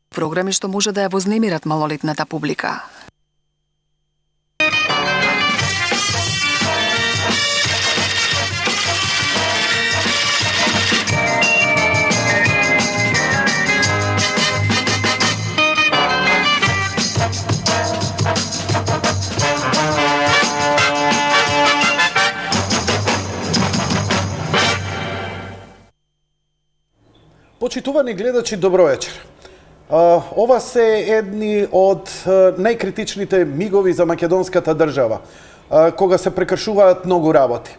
Програми што може да ја вознемират малолетната публика. Почитувани гледачи, добро вечер. Ова се едни од најкритичните мигови за македонската држава, кога се прекршуваат многу работи.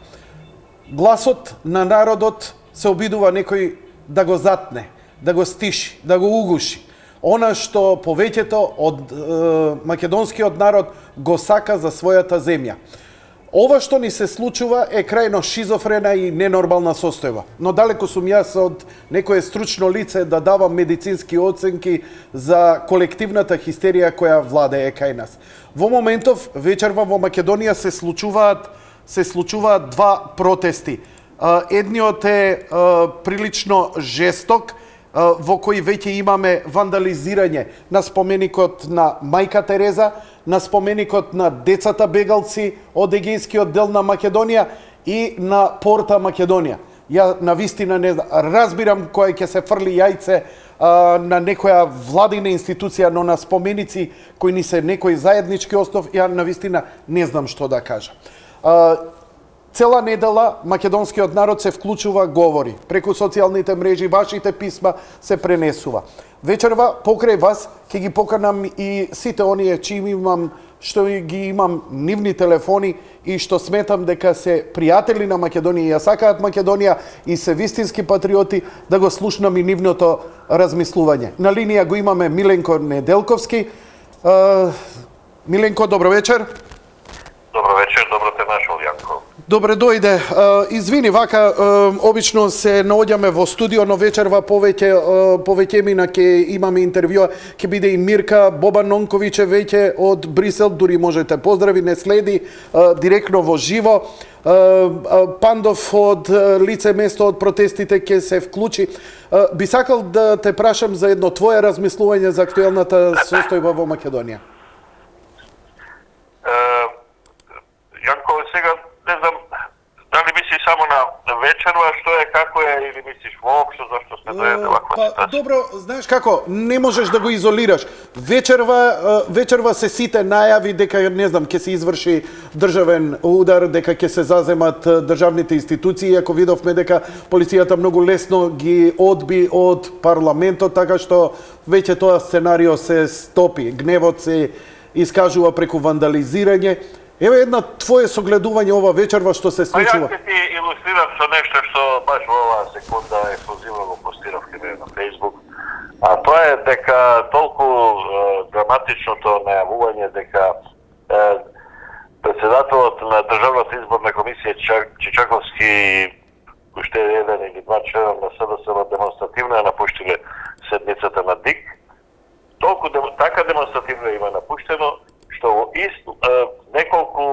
Гласот на народот се обидува некој да го затне, да го стиши, да го угуши. Она што повеќето од македонскиот народ го сака за својата земја. Ова што ни се случува е крајно шизофрена и ненормална состојба. Но далеко сум јас од некое стручно лице да давам медицински оценки за колективната хистерија која владее кај нас. Во моментов, вечерва во Македонија се случуваат два протести. Едниот е прилично жесток, во кој веќе имаме вандализирање на споменикот на Мајка Тереза, на споменикот на децата бегалци од егејскиот дел на Македонија и на Порта Македонија. Ја навистина не разбирам кој ќе се фрли јајце на некоја владина институција, но на споменици кои ни се некој заеднички основ, ја навистина не знам што да кажам. Цела недела македонскиот народ се вклучува, говори. Преку социјалните мрежи, вашите писма се пренесува. Вечерва, покрај вас, ќе ги поканам и сите оние што ги имам нивни телефони и што сметам дека се пријатели на Македонија и ја сакаат Македонија и се вистински патриоти, да го слушнам и нивното размислување. На линија го имаме Миленко Неделковски. Миленко, добро вечер. Добро вечер, добро те нашол, Јанко. Добре дојде. Извини, вака, обично се наоѓаме во студио, но вечерва повеќе емина ќе имаме интервјуа, ќе биде и Мирка Бобан Нонковиќ веќе од Брисел, дури можете поздрави, не следи директно во живо. Пандов од лице место од протестите ќе се вклучи. Би сакал да те прашам за едно твое размислување за актуелната состојба во Македонија. Јанко, сега не знам дали мислиш само на вечерва, што е, како е, или мислиш воопшто зашто сме дојде ваква ситуација? Добро, знаеш како, не можеш да го изолираш. Вечерва се сите најави дека, не знам, ќе се изврши државен удар, дека ќе се заземат државните институции, ако видовме дека полицијата многу лесно ги одби од парламентот, така што веќе тоа сценарио се стопи. Гневот се искажува преку вандализирање. Еве една твое согледување ова вечерва што се случува. Ја ќе ти илустрирам со нешто што баш во оваа секунда ексклузивно го постирав на Facebook. А тоа е дека толку драматичното најавување дека председателот на Државната изборна комисија Чичаковски, уште еден или два члена на СДСМ демонстративно ја напуштиле седницата на ДИК. Толку така демонстративно има напуштено, што во неколку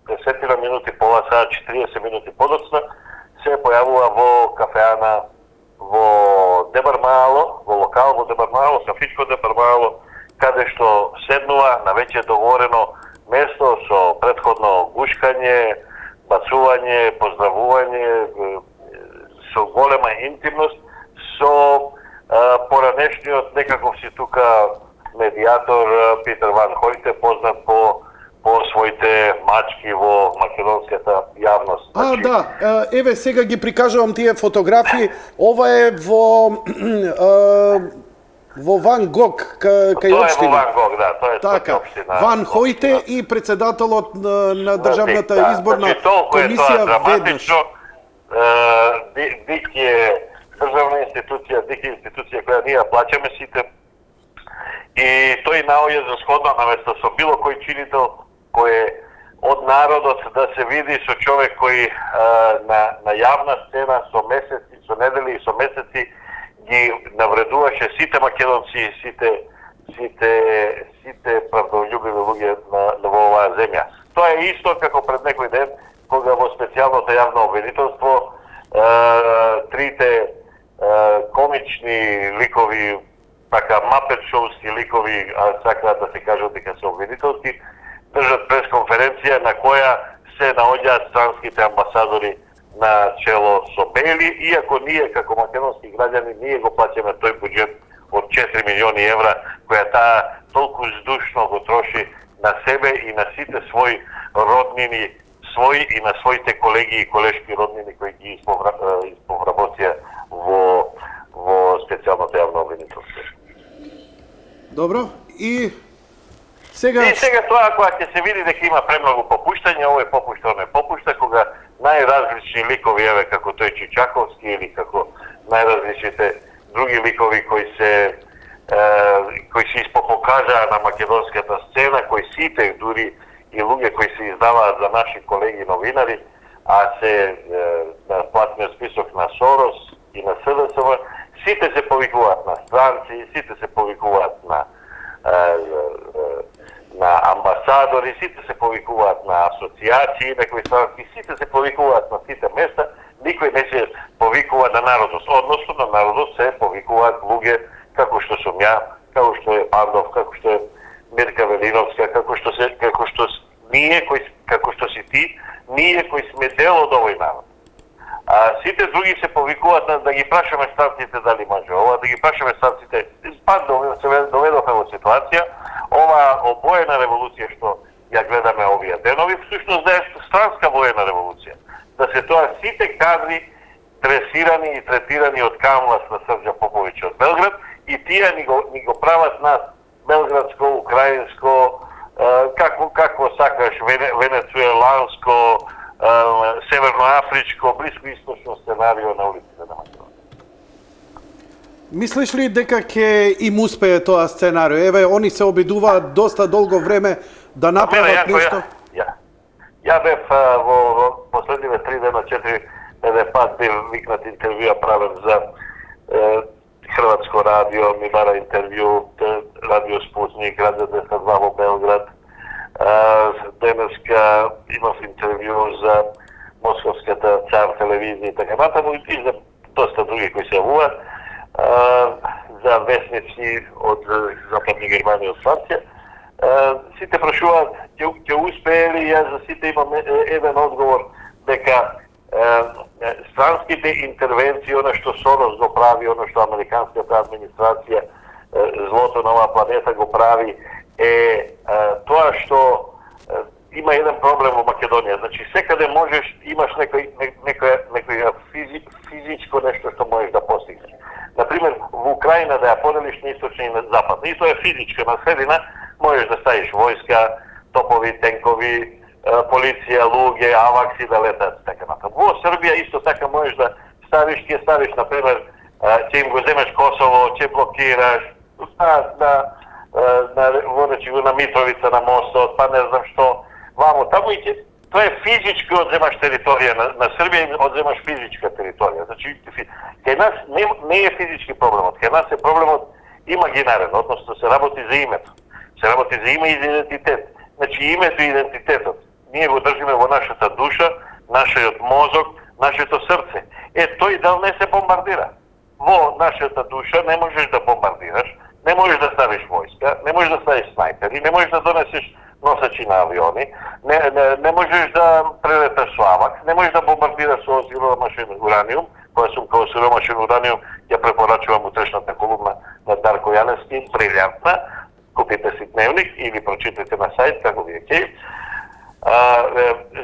десетина минути, пола саат, 40 минути подоцна, се појавува во кафеана во Дебармало, во локал во Дебармало, кафичко Дебармало, каде што седнува на веќе договорено место со претходно гушкање, бацување, поздравување, со голема интимност, со поранешниот некаков си тука медијатор Питер Ван Хојте, познат по своите мачки во македонската јавност. Да, еве сега ги прикажувам тие фотографии. Ова е во Ван Гог, кај општина. Тоа е во Ван Гог, да, тоа е така, општина. Ван Хојте и председателот на Државната изборна комисија веднаш. ДИК е државна институција, ДИК е институција која ние плаќаме сите. И тој наоѓа за сходно наместо со било кој чинител кој е од народот да се види со човек кој на јавна сцена со месеци, со недели и со месеци ги навредуваше сите македонци, сите правдолюбиви луѓе во оваа земја. Тоа е исто како пред некој ден кога во специјалното јавно обвинителство трите комични ликови така мапет шоуски ликови, а сакаат да се кажат дека се обвинителски, држат пресконференција на која се наоѓаат странските амбасадори на чело со Бейли, иако ние како македонски граѓани ние го плаќаме тој буџет од 4 милиони евра, која таа толку здушно го троши на себе и на сите своји роднини, своји и на своите колеги и колешки роднини кои ги исповработија во специјалното јавно обвинителство. Добро, и сега... И сега тоа, кога ќе се види дека има премногу попуштање, овој попушта, не попушта, кога најразлични ликови, еве како тој Чичаковски или како најразличните други ликови кои се испокажаа на македонската сцена, кои сите, дури и луѓе кои се издаваат за наши колеги новинари, а се на платниот список на Сорос и на СДСМ, сите се повикуваат на странци, сите се повикуваат на амбасадори, сите се повикуваат на асоциации, некои странски, сите се повикуваат на сите места, никој не се повикува на народот. Односно на народот се повикуваат луѓе како што сум ја, како што е Пандов, како што е Мирка Велиновска, како што си ти, ние кои сме дел од овој народ. А сите други се повикуваат да ги прашаме станците дали може ова, да ги прашаме станците. Пак се доведовме во ситуација, ова обоена револуција што ја гледаме овие денови, всушност да е странска воена револуција. Да се тоа сите кадри тресирани и третирани од камлас на Срđа Поповиќ од Белград и тие ни го прават нас белградско, украинско, какво сакаш, венецуеланско, северноафричко, блискоисточно сценарио на улиците на Македонија. Мислиш ли дека ќе им успее тоа сценарио? Еве, они се обидуваат доста долго време да направат нешто. Ја бев во последниве 3 дена, 4 пат бев викнат интервјуа правен за Хрватско радио, ми бара интервју, Радио Спутник, Радио 202 во Белград. Денеска имав интервју за Московската Цар телевизија и така натаму и за доста други кои се јавуваат, за вестници од Западна Германија, од Франција. Сите прашуваат ќе успее ли, јас за сите имам еден одговор дека странските интервенции, она што Сорос го прави, она што американската администрација, злото на оваа планета го прави, е тоа што има еден проблем во Македонија. Значи, секаде можеш, имаш некој физичко нешто што можеш да постигнеш. Например, во Украина да ја поделиш на источна и на западна. И тоа е физичка населина, можеш да ставиш војска, топови, тенкови, полиција, луѓе, авакси да летат, така натаму. Во Србија исто така можеш да ќе ставиш, например, ќе им го земеш Косово, ќе блокираш, на Митровица, на мостот, па не знам што, вамо таму и тоа е физички одземаш територија на Србија, одземаш физичка територија. Значи, кај нас не е физички проблемот, кај нас е проблемот имагинарен, односно се работи за името. Се работи за име и за идентитет. Значи, името и идентитетот ние го држиме во нашата душа, нашиот мозок, нашето срце. Тој дел не се бомбардира. Во нашата душа не можеш да бомбардираш, не можеш да ставиш војска, не можеш да ставиш снайпери, не можеш да донесеш носачи на авиони, не можеш да прелеташ со авакс, не можеш да бомбардираш со сиромашен ураниум, која сум као сиромашен ураниум ја препорачувам утрешната колумна на Дарко Јаневски, брилјантна, купите си дневник или прочитате на сајт, како ви е кеј.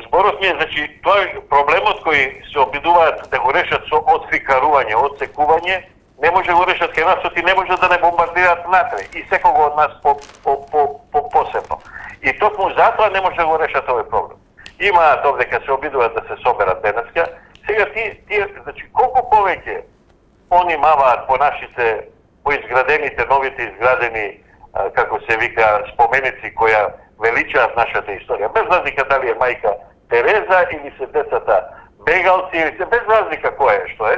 Зборот ми е, значи, тоа е проблемот кој се обидуваат да го решат со отфикарување, отсекување, не може да го решат кај нас, ти не може да не бомбардираат натре и секого од нас посебно. И токму затоа не може да го решат овој проблем. Имаат овдека се обидуваат да се соберат денеска, сега тие, значи, колку повеќе они маваат по нашите, по изградените, новите изградени, како се вика, споменици која величаат нашата историја. Без разлика дали е мајка Тереза или се децата бегалци, или се без разлика која е, што е.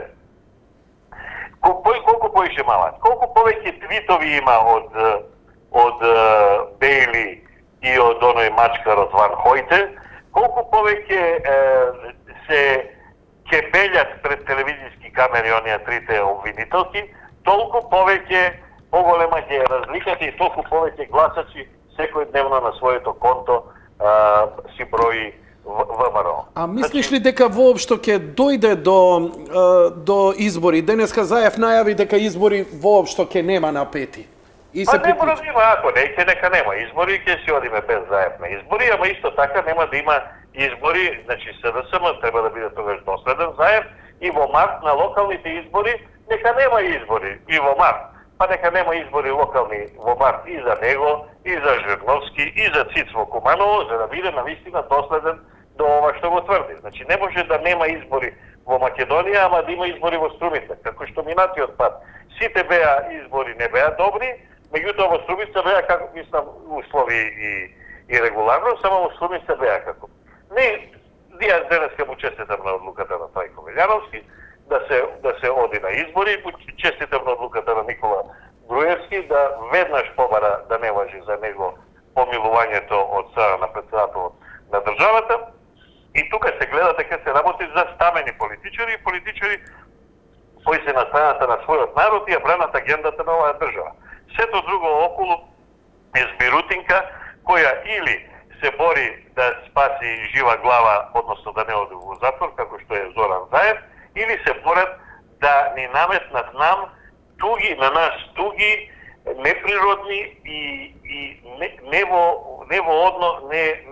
Колку поише маваат, колку повеќе твитови има од Бейли и од оној мачкар од Ван Хојте, колку повеќе се кебелјат пред телевизијски камери оние трите обвинителки, толку повеќе поголема ќе е разликата и толку повеќе гласачи секојдневно на своето конто си брои ВМРО. А мислиш ли дека воопшто ќе дојде до избори? Денеска Заев најави дека избори воопшто ќе нема на 5. И Па се не мора приклучи. да има, ако не ќе нека нема избори, ќе си одиме без Заев на избори, ама исто така нема да има избори, значи СДСМ треба да биде тогаш доследен Заев и во март на локалните избори нека нема избори и во март. Па нека нема избори локални во март и за него, и за Жирновски, и за Циц во Куманово, за да биде навистина доследен до ова што го тврди. Значи не може да нема избори во Македонија, ама да има избори во Струмица, како што минатиот пат. Сите беа избори не беа добри, меѓутоа во Струмица беа како мислам услови и регуларно, само во Струмица беа како. Не, јас денеска му честитам на одлуката на Трајко Велјановски да се оди на избори, честитам на одлуката на Никола Груевски да веднаш побара да не важи за него помилувањето од страна на претседателот на државата. И тука се гледа дека се работи за стамени политичари кои се на страната на својот народ и ја бранат агендата на оваа држава. Сето друго околу е збирутинка која или се бори да спаси жива глава, односно да не оди во затвор, како што е Зоран Заев, или се борат да ни наметнат на нас туги, неприродни и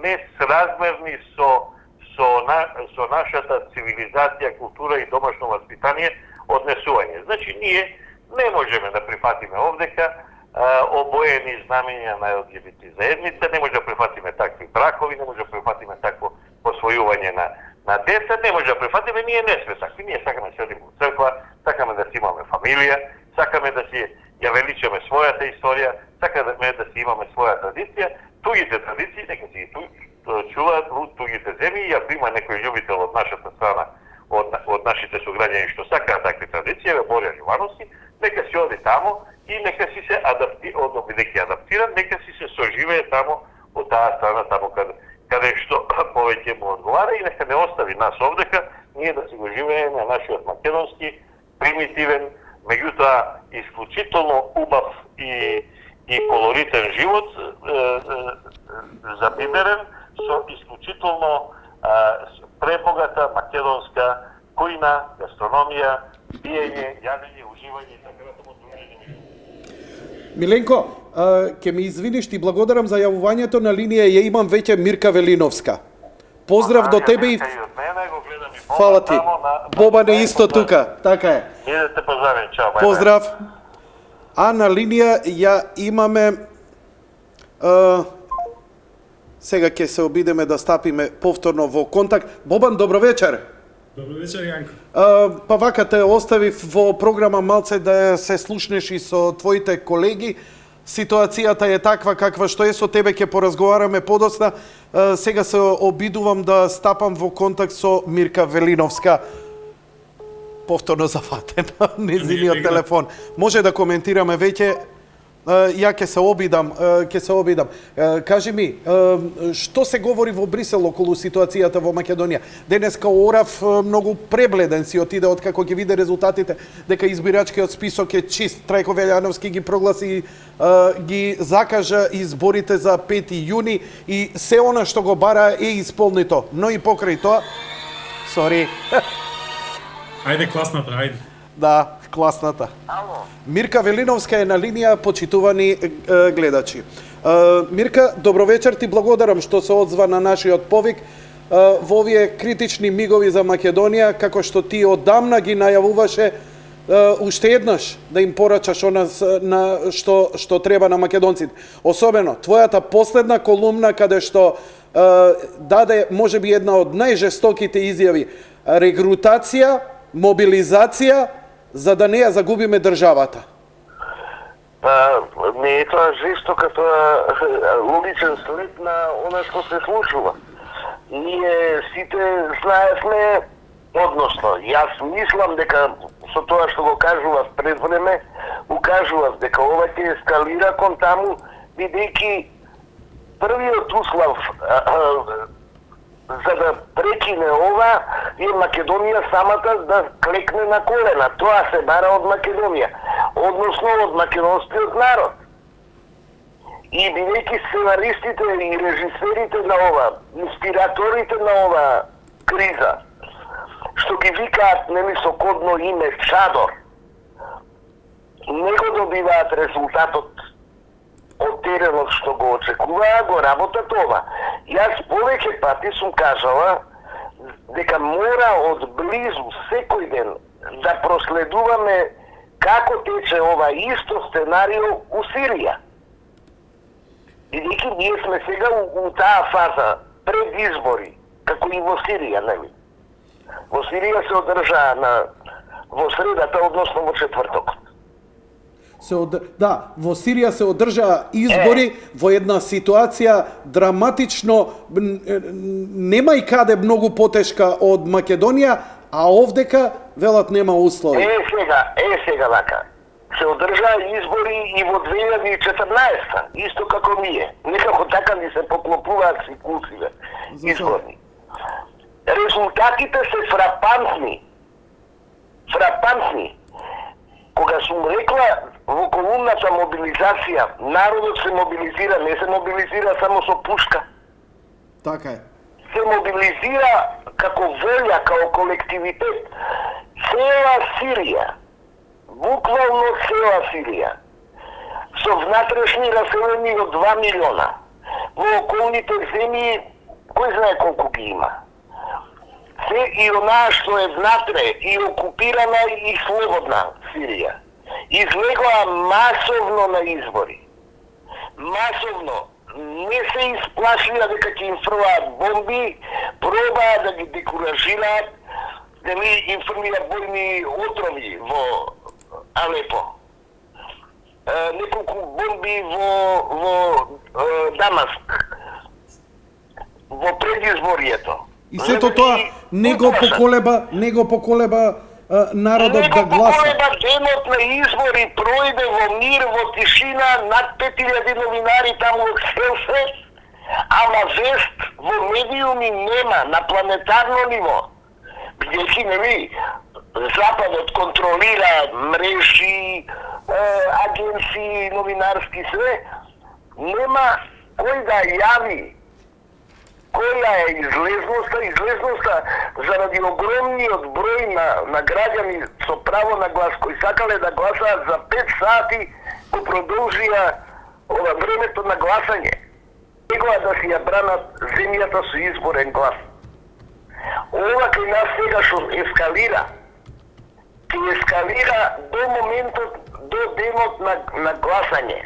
не сразмерни со нашата цивилизација, култура и домашно воспитание однесување. Значи, ние не можеме да прифатиме овдека обоени знамења на ЛГБТ заедница, не може да прифатиме такви бракови, не може да прифатиме такво посвојување на деца, не може да прифатиме, ние не сме такви, ние сакаме да седиме во црква, сакаме да си имаме фамилија, сакаме да си ја величаме својата историја, сакаме да си имаме своја традиција, тугите традиции нека си чуваат тугите земји, и ако има некој љубител од нашата страна, од нашите сограѓани што сакаат такви традиции, Борја Ливановски, нека си оди тамо и нека си се бидејќи адаптиран, нека си се соживее тамо од таа страна, тамо каде што повеќе му одговара и нека не остави нас овдека, ние да си го живееме нашиот македонски, примитивен, меѓутоа исклучително убав и колоритен живот, забиберен, со исклучително пребогата македонска кујна, гастрономија, пиење, јадење, уживање и така натаму дружење. Миленко, ќе ми извиниш, ти благодарам за јавувањето, на линија ја имам веќе Мирка Велиновска. Поздрав до тебе и... Фала ти. Бобан е исто тука, така е. Идете поздравен, чао, бај. Поздрав. А на линија ја имаме... Сега ќе се обидеме да стапиме повторно во контакт. Бобан, добро вечер. Добро вечер, Јанко. Па вака те оставив во програма малце да се слушнеш и со твоите колеги. Ситуацијата е таква каква што е, со тебе ќе поразговараме подоцна. Сега се обидувам да стапам во контакт со Мирка Велиновска. Повторно зафатен незиниот телефон. Може да коментираме веќе. Ја ќе се обидам. Кажи ми, што се говори во Брисел околу ситуацијата во Македонија? Денеска Орав многу пребледен си отиде откако ќе види резултатите дека избирачкиот список е чист. Трајко Велјановски ги прогласи, ги закажа изборите за 5 јуни и се она што го бара е исполнито. Но и покрај тоа, сори. Ајде класната, ајде. Да, класната. Мирка Велиновска е на линија, почитувани гледачи. Мирка, добро вечер, ти благодарам што се одзва на нашиот повик во овие критични мигови за Македонија, како што ти одамна ги најавуваше уште еднаш да им порачаш она што треба на македонците. Особено твојата последна колумна каде што даде можеби една од најжестоките изјави: регрутација, мобилизација, за да не ја загубиме државата. Па, не е тоа жестока, тоа логичен след на она што се случува. Ние сите знаевме, односно, јас мислам дека со тоа што го кажував пред време, укажував дека ова ќе ескалира кон таму, бидејќи првиот услов за да прекине ова е Македонија самата да клекне на колена. Тоа се бара од Македонија. односно од македонскиот народ. И бидејќи сценаристите и режисерите на ова, инспираторите на ова криза, што ги викаат нели со кодно име Чадор, не го добиваат резултатот од теренот што го очекуваа, го работат ова. Јас повеќе пати сум кажала дека мора од близу секој ден да проследуваме како тече ова исто сценарио у Сирија. Бидејќи ние сме сега у таа фаза пред избори, како и во Сирија, нели? Во Сирија се одржаа во средата, односно во четвртокот. Да, во Сирија се одржаа избори во една ситуација драматично, нема и каде многу потешка од Македонија, а овдека велат нема услови. Сега вака. Се одржаа избори и во 2014, исто како ние. Некако така ни се поклопуваат циклусиве изборни. Резултатите се фрапантни. Кога сум рекла во колумната мобилизација, народот се мобилизира, не се мобилизира само со пушка. Така е. Се мобилизира како волја, како колективитет. Цела Сирија, буквално цела Сирија, со внатрешни раселени од 2 милиона. Во околните земји, кој знае колку ги има. Се и онаа што е внатре, и окупирана и слободна Сирија, излегоа масовно на избори. Масовно. Не се исплашија дека ќе им фрлаат бомби, пробаа да ги декуражираат, дали им фрлија бојни отрови во Алепо. Неколку бомби во Дамаск. Во предизборието. И сето тоа не го поколеба народот да гласа. Денот на избори пројде во мир, во тишина, над 5000 новинари таму од цел свет, ама вест во медиуми нема, на планетарно ниво. Бидејќи, нели, Западот контролира мрежи, агенции, новинарски све, нема кој да јави која е излезноста заради огромниот број на граѓани со право на глас, кои сакале да гласаат за 5 сати, го продолжија ова времето на гласање. Негоа да си ја бранат земјата со изборен глас. Ова кај нас сега што ескалира, ќе ескалира до моментот, до денот на гласање.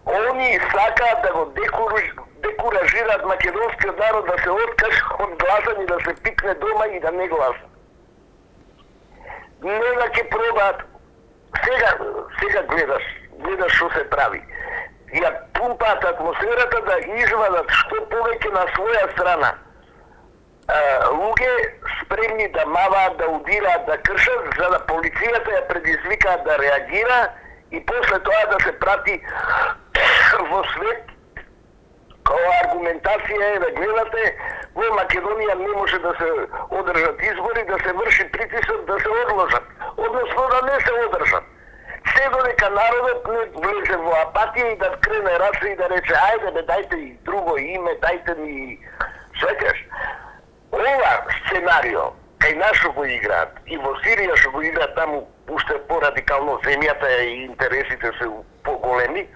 Они сакаат да го декуражираат македонскиот народ да се откаже од гласање, да се пикне дома и да не гласа. Не да ќе пробаат. Сега гледаш што се прави. Ја пумпаат атмосферата да извадат што повеќе на своја страна. Луѓе спремни да маваат, да удираат, да кршат, за да полицијата ја предизвикаат да реагира и после тоа да се прати во свет. Као аргументација е да гледате, во Македонија не може да се одржат избори, да се врши притисок да се одложат, односно да не се одржат. Се додека народот не влезе во апатија и да крене раце и да рече ајде бе, дајте и друго име, дајте ми свекаш. Ова сценарио кај нас што го играат и во Сирија што го играат таму уште порадикално земјата и интересите се поголеми,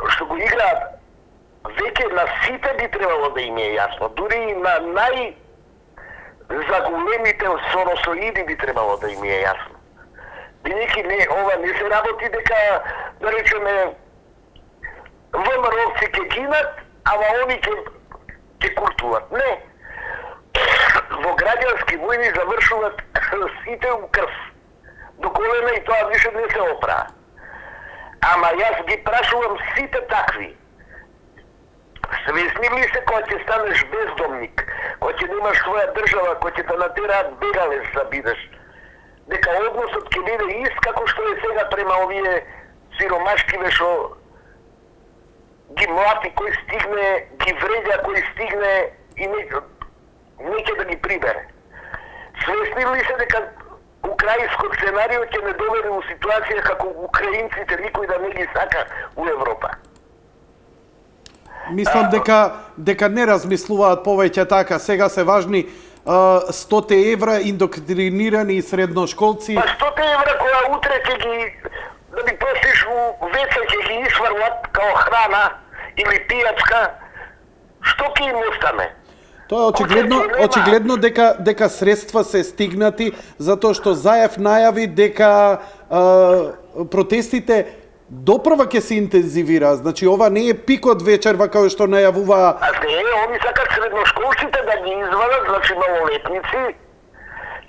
што го играат веќе на сите би требало да им е јасно, дури и на најзаголемите соросоиди би требало да им е јасно. Бидејќи ова не се работи дека, да речеме, ВМРО-вци ќе гинат, ама они ќе куртуват. Не. Во граѓански војни завршуваат сите у крв. До колена и тоа више не се опра. Ама јас ги прашувам сите такви. Свесни ли се кога ќе станеш бездомник, кога ќе немаш своја држава, кога ќе те натераат бегалец да бидеш, дека односот ќе биде ист како што е сега према овие сиромашкиве што ги млати кој стигне, ги вреѓа кој стигне и неќе да ги прибере. Свесни ли се дека украинско сценарио ќе не доведе у ситуација како украинците никој да не ги сака у Европа. Мислам дека не размислуваат повеќе така. Сега се важни 100 евра индоктринирани средношколци. Па 100 евра која утре ќе ги, да би простиш у веце ќе ги исврлат као храна или пијачка, што ќе им остане? Тоа е очигледно дека средства се стигнати, затоа што Заев најави дека протестите допрва ќе се интензивира. Значи ова не е пикот вечерва како што најавува. А не, они сакат средношколците да ги извадат, значи малолетници.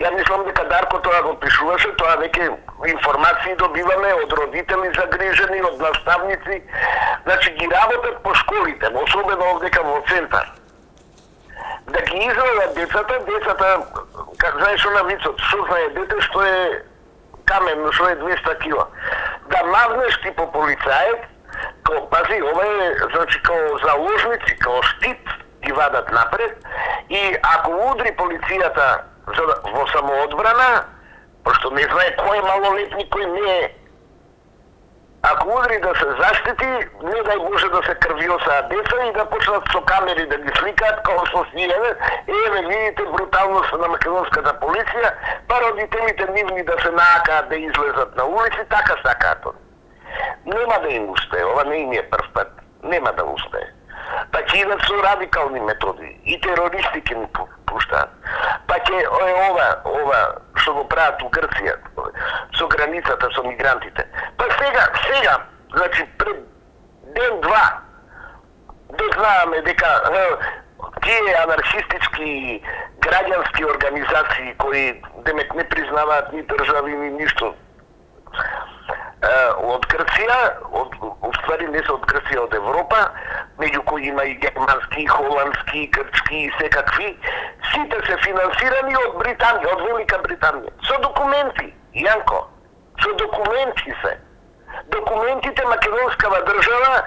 Ја мислам дека Дарко тоа го пишуваше, тоа веќе информации добиваме од родители загрижени, од наставници. Значи ги работат по школите, особено овдека во центар. Да ги извадат децата, как знаеш на вицот, што знае дете што е каменно, што е 200 кила. Да мавнеш ти по полицаец, пази, ова е, значи, као заложници, као штит ги вадат напред и ако удри полицијата во самоодбрана, пошто не знае кој е малолетник, кој не е, ако удри да се заштити, не дај Боже да се крвиосаат деца и да почнат со камери да ги сликаат, како со сирене, видите бруталност на македонската полиција, па родителите нивни да се наакаат да излезат на улици, така сакаат. Нема да им успее, ова не им е прв пат, нема да успее. Па ќе идат со радикални методи и терористи ќе ни пуштаат. Па ќе ова што го прават у Грција со границата со мигрантите. Па сега, значи пред ден-два дознаваме дека тие анархистички граѓански организации кои демек не признаваат ни држави ни ништо од Грција, ствари не се од Грција, од Европа, меѓу кои има и германски, холандски, грчки и секакви, сите се финансирани од Британија, од Велика Британија. Со документи, Јанко, со документи се. Документите македонскава држава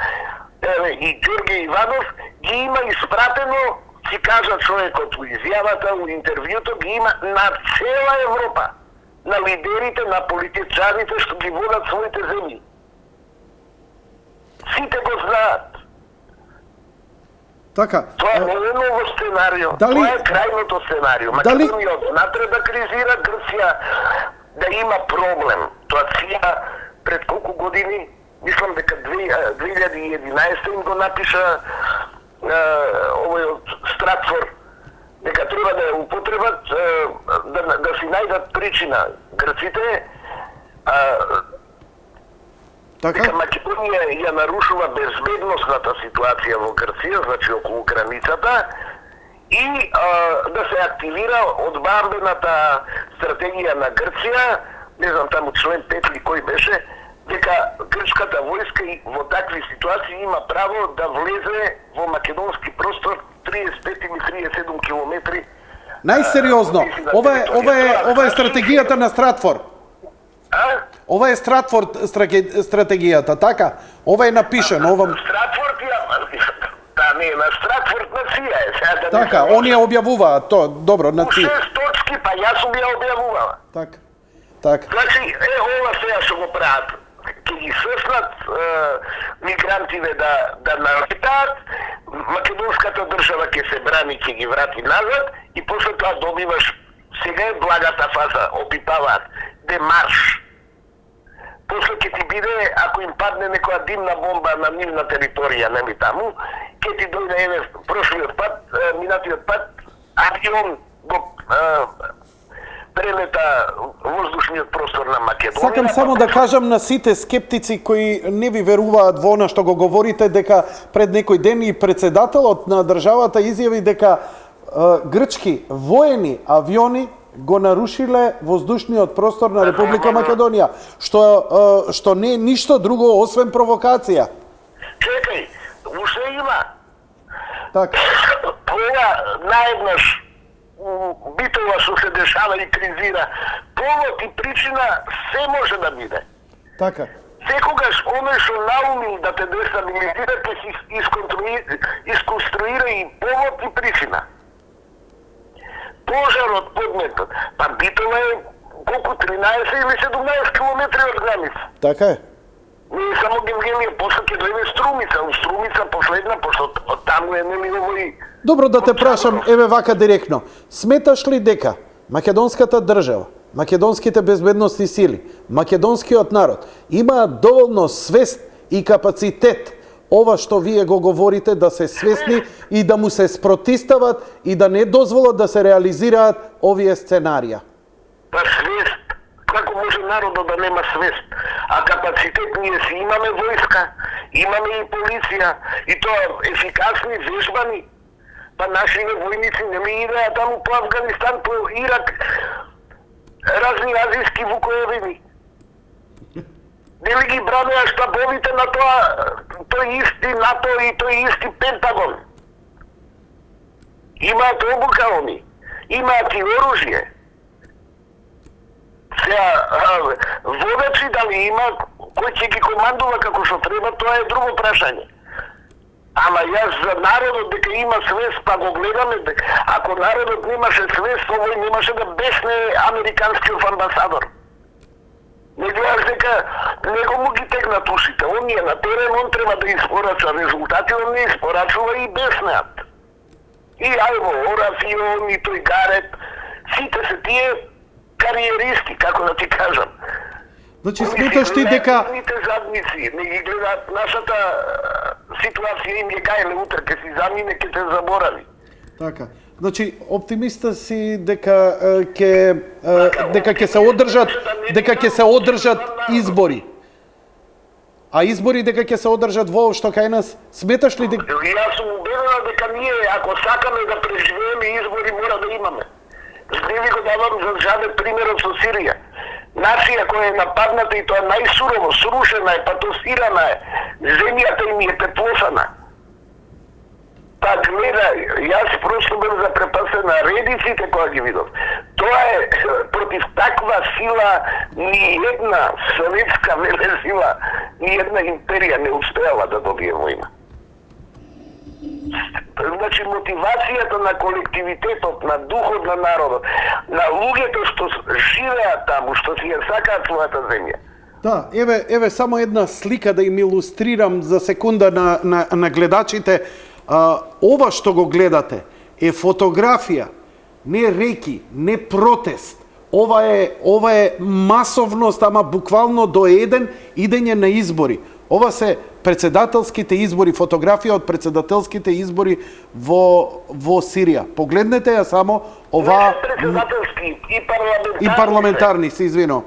и Ѓорѓе Иванов ги има испратено, си кажа човекот у изјавата, у интервјуто, ги има на цела Европа. На лидерите, на политичарите што ги водат своите земји. Сите го знаат. Така. Тоа не е ново сценарио. Тоа е крајното сценарио. Македонија однатре да кризира, Грција да има проблем. Тоа сега пред колку години, мислам дека 2011 им го напиша овој од Стратфорд, дека треба да ја употребат, да си најдат причина грците, дека Македонија ја нарушува безбедносната ситуација во Грција, значи околу границата, и да се активира одбамбената стратегија на Грција, не знам таму член 5 или кој беше, дека грчката војска и во такви ситуации има право да влезе во македонски простор 35 или 37 километри. Најсериозно, ова е стратегијата на Стратфорд. Ова е Стратфорд стратегијата, така? Ова е напишено, Стратфорд не, на Стратфорд на ЦИА е. Така, они ја објавуваат тоа, добро, на ЦИА. У 6 точки, па јас сум ја објавувала. Така. Значи, ова сега што го прават, ќе ги свеснат мигрантиве да налетаат, македонската држава ќе се брани, ќе ги врати назад и после тоа добиваш, сега е благата фаза, опипаваат, демарш. После ќе ти биде, ако им падне некоја димна бомба на нивна територија, нели таму, ќе ти дојде прошлиот пат, минатиот пат, авион го прелета воздушниот простор на Македонија. Сакам само да кажам на сите скептици кои не ви веруваат во она што го говорите, дека пред некој ден и председателот на државата изјави дека грчки воени авиони го нарушиле воздушниот простор на Република Македонија, што не е ништо друго освен провокација. Чекај, уште има. Така. Ова наеднаш битова што се дешава и кризира, повод и причина се може да биде. Така. Секогаш оној што наумил да те дестабилизира, ќе се исконструира и повод и причина. Пожарот подметот, па битова е колку 13 или 17 километри од граница. Така е. Не само Гевгелија, после ќе дојде Струмица, у Струмица последна, пошто од таму е нели овој. Добро да те прашам, еве вака директно. Сметаш ли дека македонската држава, македонските безбедностни сили, македонскиот народ имаат доволно свест и капацитет ова што вие го говорите да се свесни и да му се спротистават и да не дозволат да се реализираат овие сценарија? Па свест, како може народот да нема свест? А капацитет ние си имаме војска, имаме и полиција, и тоа ефикасни, вежбани. Па нашите војници не ми идеа таму по Афганистан, по Ирак, разни азијски вуковини. Дели ги бранеа штабовите на тој исти НАТО и тој исти Пентагон. Имаат обука они, имаат и оружје. Сега, водачи дали има, кој ќе ги командува како што треба, тоа е друго прашање. Ама јас за народот дека има свест, па го гледаме, ако народот немаше свест, овој немаше да бесне американскиот амбасадор. Не гледаш дека него му ги тегнат ушите, он е на терен, он треба да испорача резултати, он не испорачува и беснеат. И Алво Орав, и он, и тој Гарет, сите се тие кариеристи, како да ти кажам. Значи сметаш ти дека задници, не ги гледаат нашата ситуација, им е гајле утре, ке си замине, ке те заборави. така. Значи оптимиста си дека ќе се одржат избори. А избори дека ќе се одржат воопшто кај нас, сметаш ли дека Јас сум убедена дека ние, ако сакаме да преживееме избори, мора да имаме. Не ви го давам за жаден примерот со Сирија. Нација која е нападната и тоа најсурово, срушена е, патосирана е, земјата им е пеплосана. Па гледај, јас просто бев запрепасен на редиците која ги видов. Тоа е против таква сила, ни една советска велесила, ни една империја не успеала да добие војна. Значи мотивацијата на колективитетот, на духот на народот, на луѓето што живеат таму, што си ја сакаат својата земја. Да, еве само една слика да им илустрирам за секунда на гледачите. Ова што го гледате е фотографија, не реки, не протест. Ова е масовност, ама буквално до еден идење на избори. Ова се председателските избори, фотографија од председателските избори во Сирија. Погледнете ја само ова. Не председателски, и парламентарни, се извино.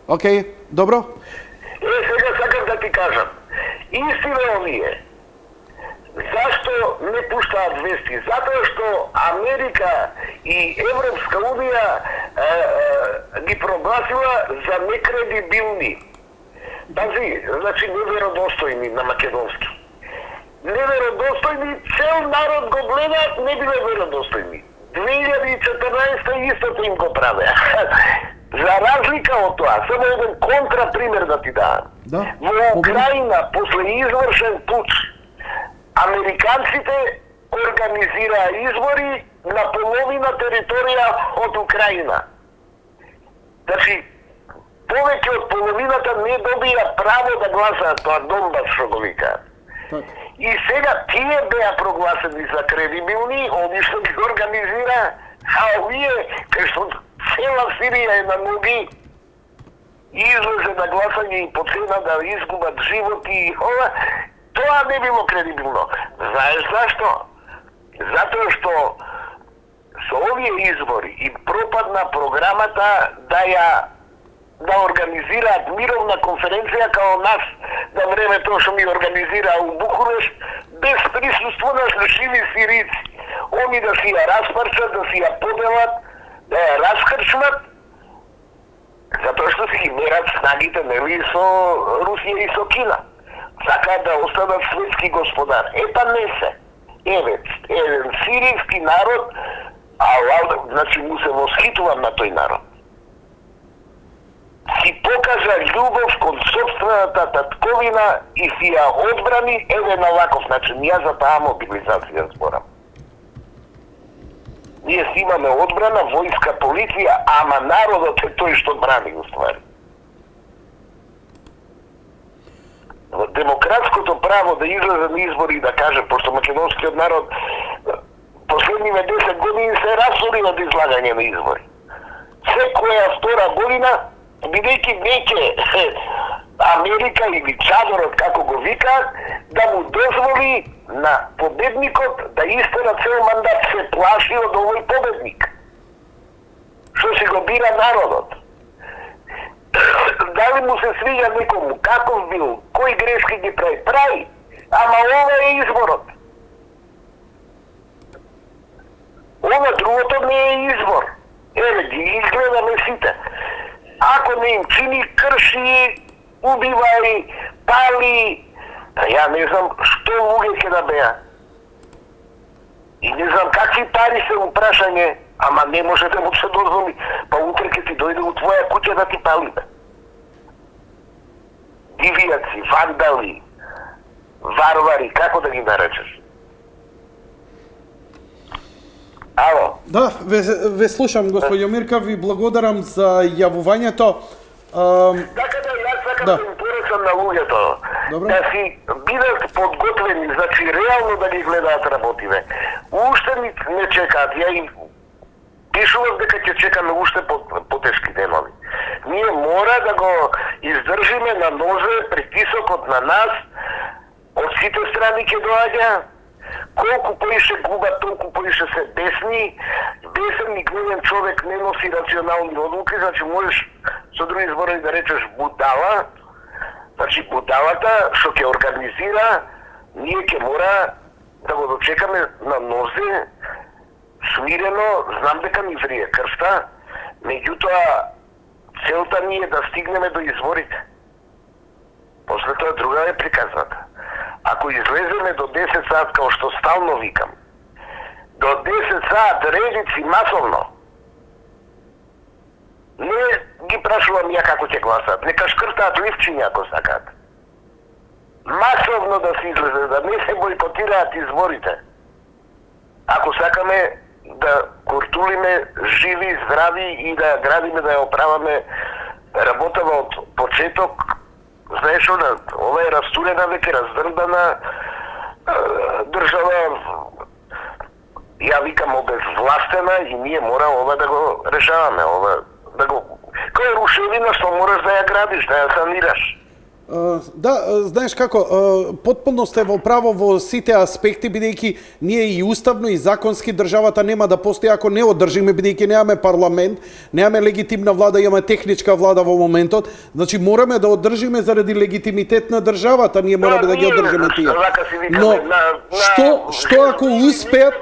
Океј, добро? Сега сакам да ти кажам. Истина овие. Зашто не пуштаат вести? Затоа што Америка и Европска унија ги прогласила за некредибилни. Пази, значи неверодостојни на македонски. Неверодостојни, цел народ го гледаат, не биле веродостојни. 2014 истото им го правеа. За разлика од тоа, само еден контрапример да ти дадам. Да. Во Украина, после извршен пуч, американците организираа избори на половина територија од Украина. Значи, повеќе од половината не добија право да гласаат, тоа Донбас што го викаат. И сега тие беа прогласени за кредибилни, овие што ги организира, а овие, кај што цела Сирија е на ноги, излезе на гласање и по цена да изгубат животи и ова, тоа не било кредибилно. Знаеш зашто? Затоа што со овие избори и пропадна програмата да организираат мировна конференција као нас на време тоа што ми организираа у Букурешт, без присуство на живи сирици. Они да си ја распарчат, да си ја поделат, да ја раскрчмат, затоа што си ги мерат снагите, нели, со Русија и со Кина. Сакаат да останат светски господар. Епа не се. Еве, еден сирийски народ, значи му се восхитувам на тој народ. Си покажа љубов кон собствената татковина и си ја одбрани, еве на ваков начин. Јас за таа мобилизација зборам. Ние си имаме одбрана, војска, полиција, ама народот е тој што брани уствари. Демократското право да излезе на избори и да каже, пошто македонскиот народ последниве 10 години се расури од излагање на избори. Секоја втора година, бидејќи веќе Америка или чадорот, како го викаат, да му дозволи на победникот да истера цел мандат, се плаши од овој победник. Што си го бира народот. Дали му се свиѓа некому, каков бил, кои грешки ги прави, прави. Ама ова е изборот. Ова другото не е избор. Еве ги изгледаме сите. Ако не им чини, крши, убивај, пали, ја не знам што луѓе ќе да беа. И не знам какви пари се упрашање, ама не може да му се дозволи, па утре ќе ти дојде у твоја куќа да ти пали. Дивијаци, вандали, варвари, како да ги наречеш? Ало? Да, ве слушам, господјо Мирка, ви благодарам за јавувањето. Така да, јас сакам Да. да им порекам на луѓето, Добро. да си бидат подготвени, значи реално да ги гледаат работиве. Уште не чекаат, ја им пишував дека ќе чекаме уште потешки денови. Ние мора да го издржиме на нозе притисокот на нас, од сите страни ќе доаѓа. Колку поише губат, толку поише се бесни. Бесен и гневен човек не носи рационални одлуки, значи можеш со други зборови да речеш будала. Значи будалата што ќе организира, ние ќе мора да го дочекаме на нозе, смирено, знам дека ни врие крвта, меѓутоа целта ни е да стигнеме до изборите. После тоа друга е приказната. Ако излеземе до 10 саат, као што стално викам, до 10 саат редици масовно, не ги прашувам ја како ќе гласат, нека шкртаат ливчиња ако сакаат. Масовно да се излезе, да не се бойкотираат изборите. Ако сакаме да куртулиме живи, здрави и да градиме, да ја оправаме работава од почеток, знаеш она, ова е растурена веќе, раздрдана држава, ја викам обезвластена и ние мора ова да го решаваме, ова да го... Кој е рушевина што мораш да ја градиш, да ја санираш? Да, знаеш како, потполно сте во право во сите аспекти, бидејќи ние и уставно и законски државата нема да постои ако не одржиме, бидејќи немаме парламент, немаме легитимна влада, имаме техничка влада во моментот, значи мораме да одржиме заради легитимитет на државата, ние мораме да ги одржиме тие. Но што ако успеат?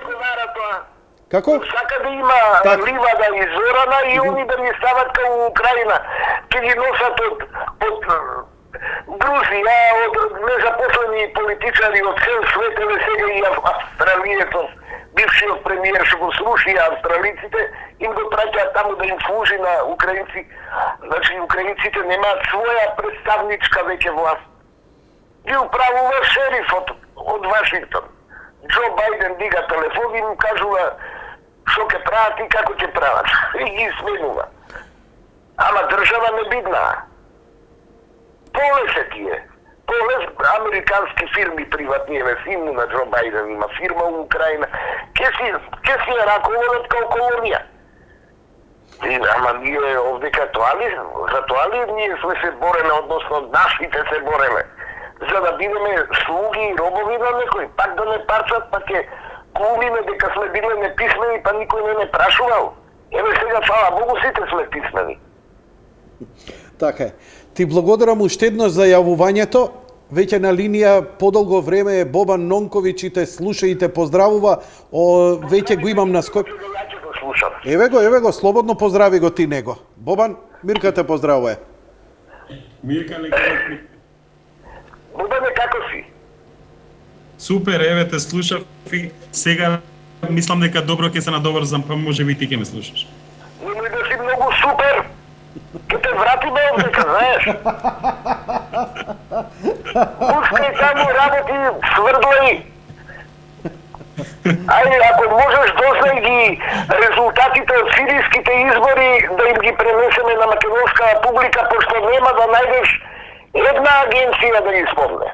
Како? Сака да има ливада и зорана и они да ни стават као Украина. Ке ги носат од Грузија, од незапослени политичари од цел свет, еве сега и австралиецов, бившиот премиер што го срушија австралиците, им го праќаат таму да им служи на украинци. Значи украинците немаат своја представничка веќе власт. Ги управува шериф од Вашингтон. Џо Бајден дига телефон и им кажува што ќе прават и како ќе прават. И ги сменува. Ама држава не бидна. Полесе тие. Полес американски фирми приватни, еве симно на Џо Бајден има фирма у Украина. Ке си ја раководат као колонија. Ама ние овдека за тоа ли ние сме се бореле, односно нашите се бореле, за да бидеме слуги и робови на некој, пак да не парчат, пак ќе кулиме дека сме биле неписмени, па никој не прашувал. Еве сега, фала Богу, сите сме писмени. Така е. Ти благодарам уште еднаш за јавувањето. Веќе на линија подолго време е Бобан Нонковиќ и те слуша и те поздравува. Веќе го имам на Скоп. Еве го, слободно поздрави го ти него. Бобан, Мирка те поздравува. Мирка, не Бобане, како си? Супер, еве те слушав и сега мислам дека добро ќе се надоврзам, па можеби ти ќе ме слушаш. Немој да си многу супер. Ке те вратиме овдека, знаеш. Пускај таму работи, сврдлај. Ајде, ако можеш, дознај ги резултатите од сириските избори, да им ги пренесеме на македонска публика, пошто нема да најдеш една агенција да ги спомне.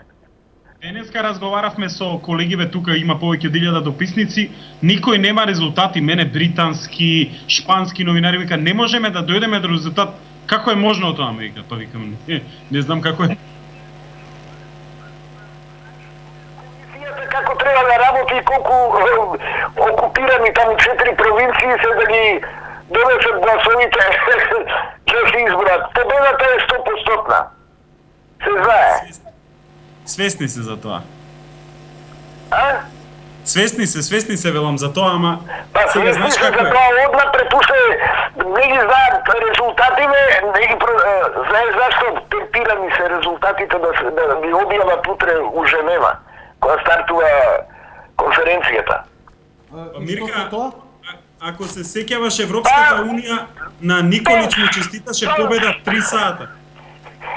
Денеска разговаравме со колегиве, тука има повеќе од 1000 дописници, никој нема резултати, мене британски, шпански новинари вика, не можеме да дојдеме до резултат. Како е можно тоа, ме вика, па викам, не знам како е. Како треба да работи и колку окупирани таму 4 провинции се да ги донесат гласовите да се изборат. Победата е 100%. Се знае. Свесни се за тоа. А? Свесни се велам за тоа, ама Па сега свесни знаеш се како за е. тоа однапред уште не ги знаат резултатите, не ги знаеш зашто темпирани се резултатите да ги објават утре у Женева, кога стартува конференцијата. Мирка, ако се сеќаваш, Европската унија на Николич му честиташе победа 3 сата.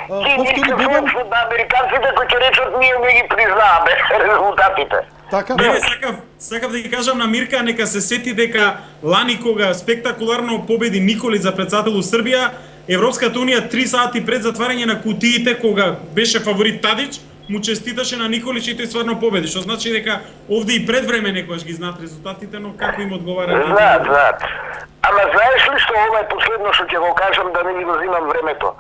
Повтори Бобан. На американците кои ќе речат ние не ги признааме резултатите. Така, Не, сакав да ги кажам на Мирка, нека се сети дека лани кога спектакуларно победи Николич за председател у Србија, Европската унија 3 сати пред затварање на кутиите, кога беше фаворит Тадич, му честиташе на Николич и тој стварно победи, што значи дека овде и пред време некојаш ги знаат резултатите, но како им одговара? Знаат. Ама знаеш ли што ова е последно што ќе го кажам, да не ви го земам времето?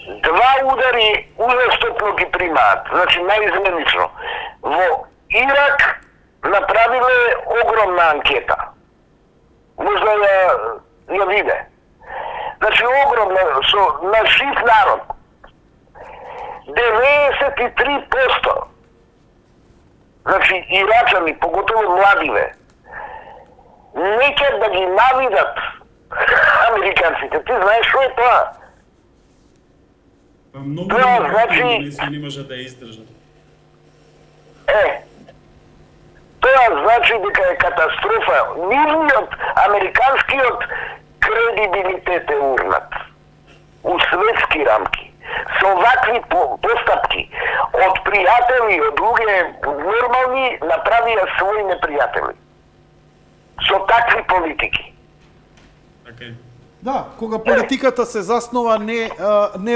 2 удари узастопно ги примаат, значи наизменично. Во Ирак направиле огромна анкета. Можда ја виде. Значи огромна, на жив народ. 93%. Значи ирачани, поготово младиве, не ќе да ги навидат американците. Ти знаеш што е тоа? Многу значи не може да ја издржат. Тоа значи дека е катастрофа. Нивниот американскиот кредибилитет е урнат. У светски рамки. Со вакви постапки од пријатели, од луѓе нормални, направија своји непријатели. Со такви политики. Така е. Да, кога политиката се заснова не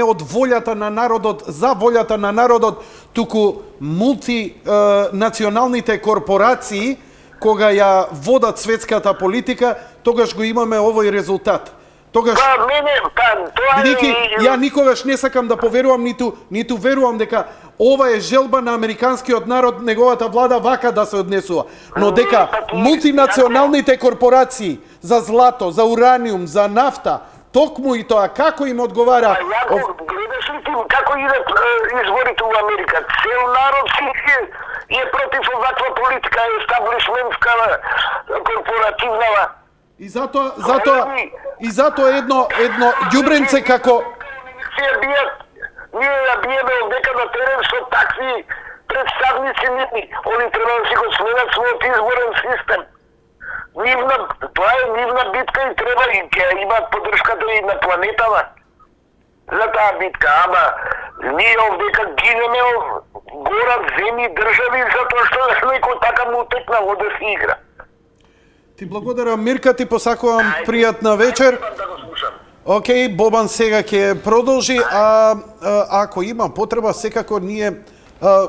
од волјата на народот, за волјата на народот, туку мултинационалните корпорации, кога ја водат светската политика, тогаш го имаме овој резултат. Тогаш Тоа бидејќи ја никогаш не сакам да поверувам, ниту верувам дека ова е желба на американскиот народ, неговата влада вака да се однесува. Но дека мултинационалните корпорации за злато, за ураниум, за нафта, токму и тоа како им одговара. Гледаш ли ти како идат изборите у Америка? Цел народ си е против оваква политика, естаблишментска, корпоративна. И затоа едно ѓубренце како Ние ја биеме овдека на терен со такви представници нивни. Они треба да си го сменат својот изборен систем. Тоа е нивна битка и треба и ќе имат поддршката и на планетава за таа битка. Ама ние овдека гинеме горад, земји, држави, затоа што некој така му текнал да си игра. Ти благодарам, Мирка, ти посакувам пријатна вечер. Океј, Бобан сега ќе продолжи, а ако има потреба, секако ние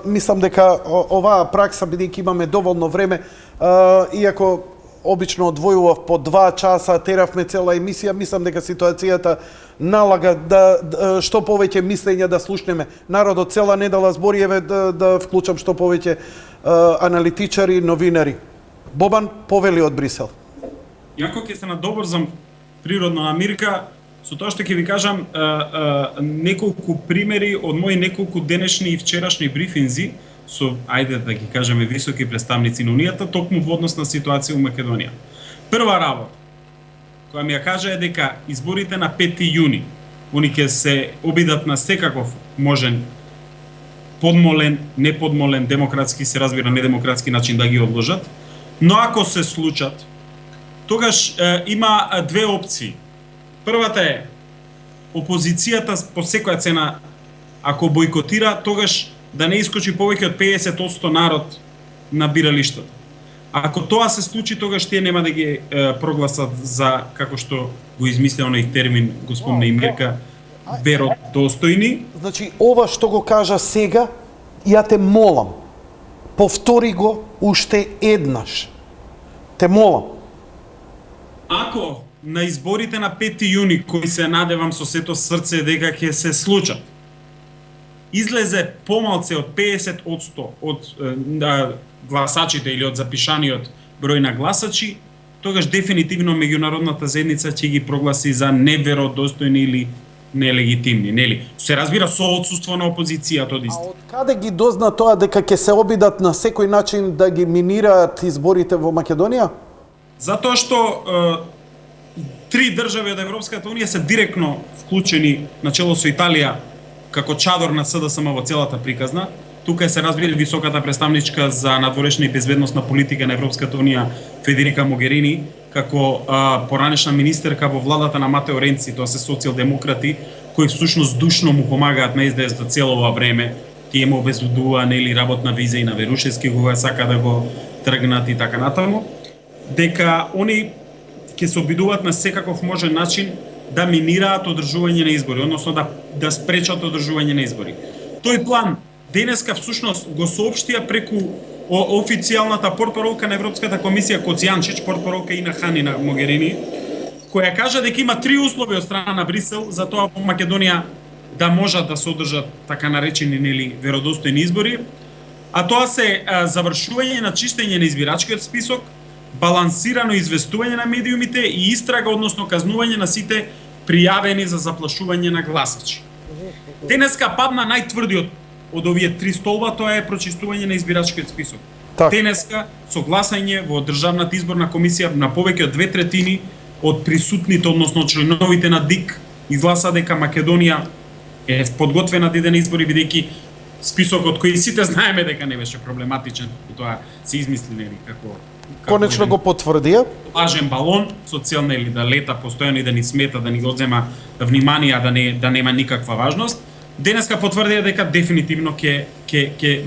мислам дека оваа пракса, бидејќи имаме доволно време, иако обично одвојував по 2 часа, теравме цела емисија, мислам дека ситуацијата налага да што повеќе мислење да слушнеме. Народот цела недела збори, еве да вклучам што повеќе аналитичари, новинари. Бобан, повели од Брисел. Јако ќе се надобрзам природно на Мирка, со тоа што ќе ви кажам неколку примери од мои неколку денешни и вчерашни брифинзи со, ајде да ги кажеме, високи представници на Унијата, токму во однос на ситуација у Македонија. Прва работа, која ми ја кажа е дека изборите на 5 јуни, они ќе се обидат на секаков можен подмолен, неподмолен, демократски, се разбира недемократски начин да ги одложат, но ако се случат, тогаш има 2 опции. Првата е опозицијата по секоја цена, ако бојкотира, тогаш да не искочи повеќе од 50% народ на биралиштата. Ако тоа се случи, тогаш тие нема да ги прогласат за, како што го измисли оној термин, го спомна и Мирка, веродостојни. Значи, ова што го кажа сега, ја те молам, повтори го уште еднаш. Те молам. Ако на изборите на 5 јуни, кои се надевам со сето срце дека ќе се случат, излезе помалце од 50% од гласачите или од запишаниот број на гласачи, тогаш дефинитивно меѓународната заедница ќе ги прогласи за неверодостојни или нелегитимни, нели? Се разбира со отсуство на опозицијата од А исти. од каде ги дозна тоа дека ќе се обидат на секој начин да ги минираат изборите во Македонија? Затоа што три држави од Европската унија се директно вклучени начело со Италија како чадор на СДСМ во целата приказна. Тука се разбира високата представничка за надворешна и безбедносна политика на Европската унија Федерика Могерини, како поранешна министерка во владата на Матео Ренци, тоа се социјалдемократи, кои всушност душно му помагаат на СДС за цело ова време. Тие му обезбедува нели работна виза и на Верушевски кога сака да го тргнат и така натаму. Дека они ќе се обидуваат на секаков можен начин да минираат одржување на избори, односно да спречат одржување на избори. Тој план денеска всушност го соопштија преку официјалната портпаролка на Европската комисија Коцијанчич, портпаролка Ина Хани на Могерини, која кажа дека има три услови од страна на Брисел за тоа во Македонија да можат да се одржат така наречени нели веродостојни избори, а тоа се завршување на чистење на избирачкиот список, балансирано известување на медиумите и истрага, односно казнување на сите пријавени за заплашување на гласачи. Денеска падна најтврдиот од овие три столба, тоа е прочистување на избирачкиот список. Так. Денеска, со гласање во Државната изборна комисија на повеќе од 2/3 од присутните, односно членовите на ДИК, изгласа дека Македонија е подготвена да иде на избори, бидејќи списокот кој сите знаеме дека не беше проблематичен, тоа се измисли нели како Конечно го потврдија. лажен балон со цел нели да лета постојано и да ни смета, да ни го одзема внимание, а да нема никаква важност. Денеска потврдија дека дефинитивно ќе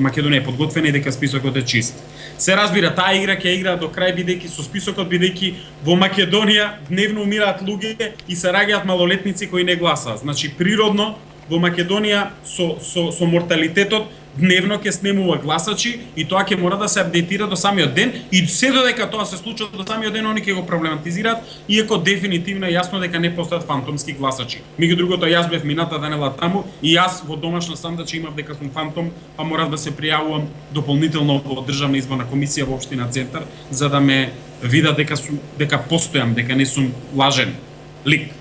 Македонија е подготвена и дека списокот е чист. Се разбира, таа игра ќе игра до крај бидејќи со списокот, бидејќи во Македонија дневно умираат луѓе и се раѓаат малолетници кои не гласаат. Значи природно во Македонија со морталитетот дневно ќе снемува гласачи и тоа ќе мора да се апдейтира до самиот ден и се додека тоа се случи до самиот ден они ќе го проблематизираат, иако дефинитивно е јасно дека не постојат фантомски гласачи. Меѓу другото, јас бев мината денела таму и јас во домашна сандача имав дека сум фантом, па морав да се пријавувам дополнително во Државна изборна комисија во општина Центар за да ме видат дека постојам, дека не сум лажен лик.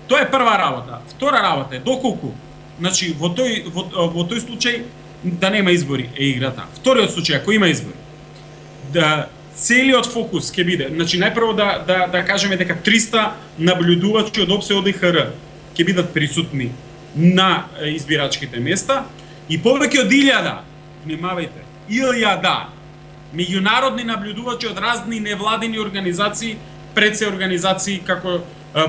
Тоа е прва работа. Втора работа е доколку значи во тој случај да нема избори е играта. Вториот случај ако има избори, да целиот фокус ќе биде, значи најпрво да кажеме дека 300 наблюдувачи од ОПСЕ ОДХР ќе бидат присутни на избирачките места и повеќе од 1000, внимавајте, 1000 меѓународни наблюдувачи од разни невладини организации, пред се организации како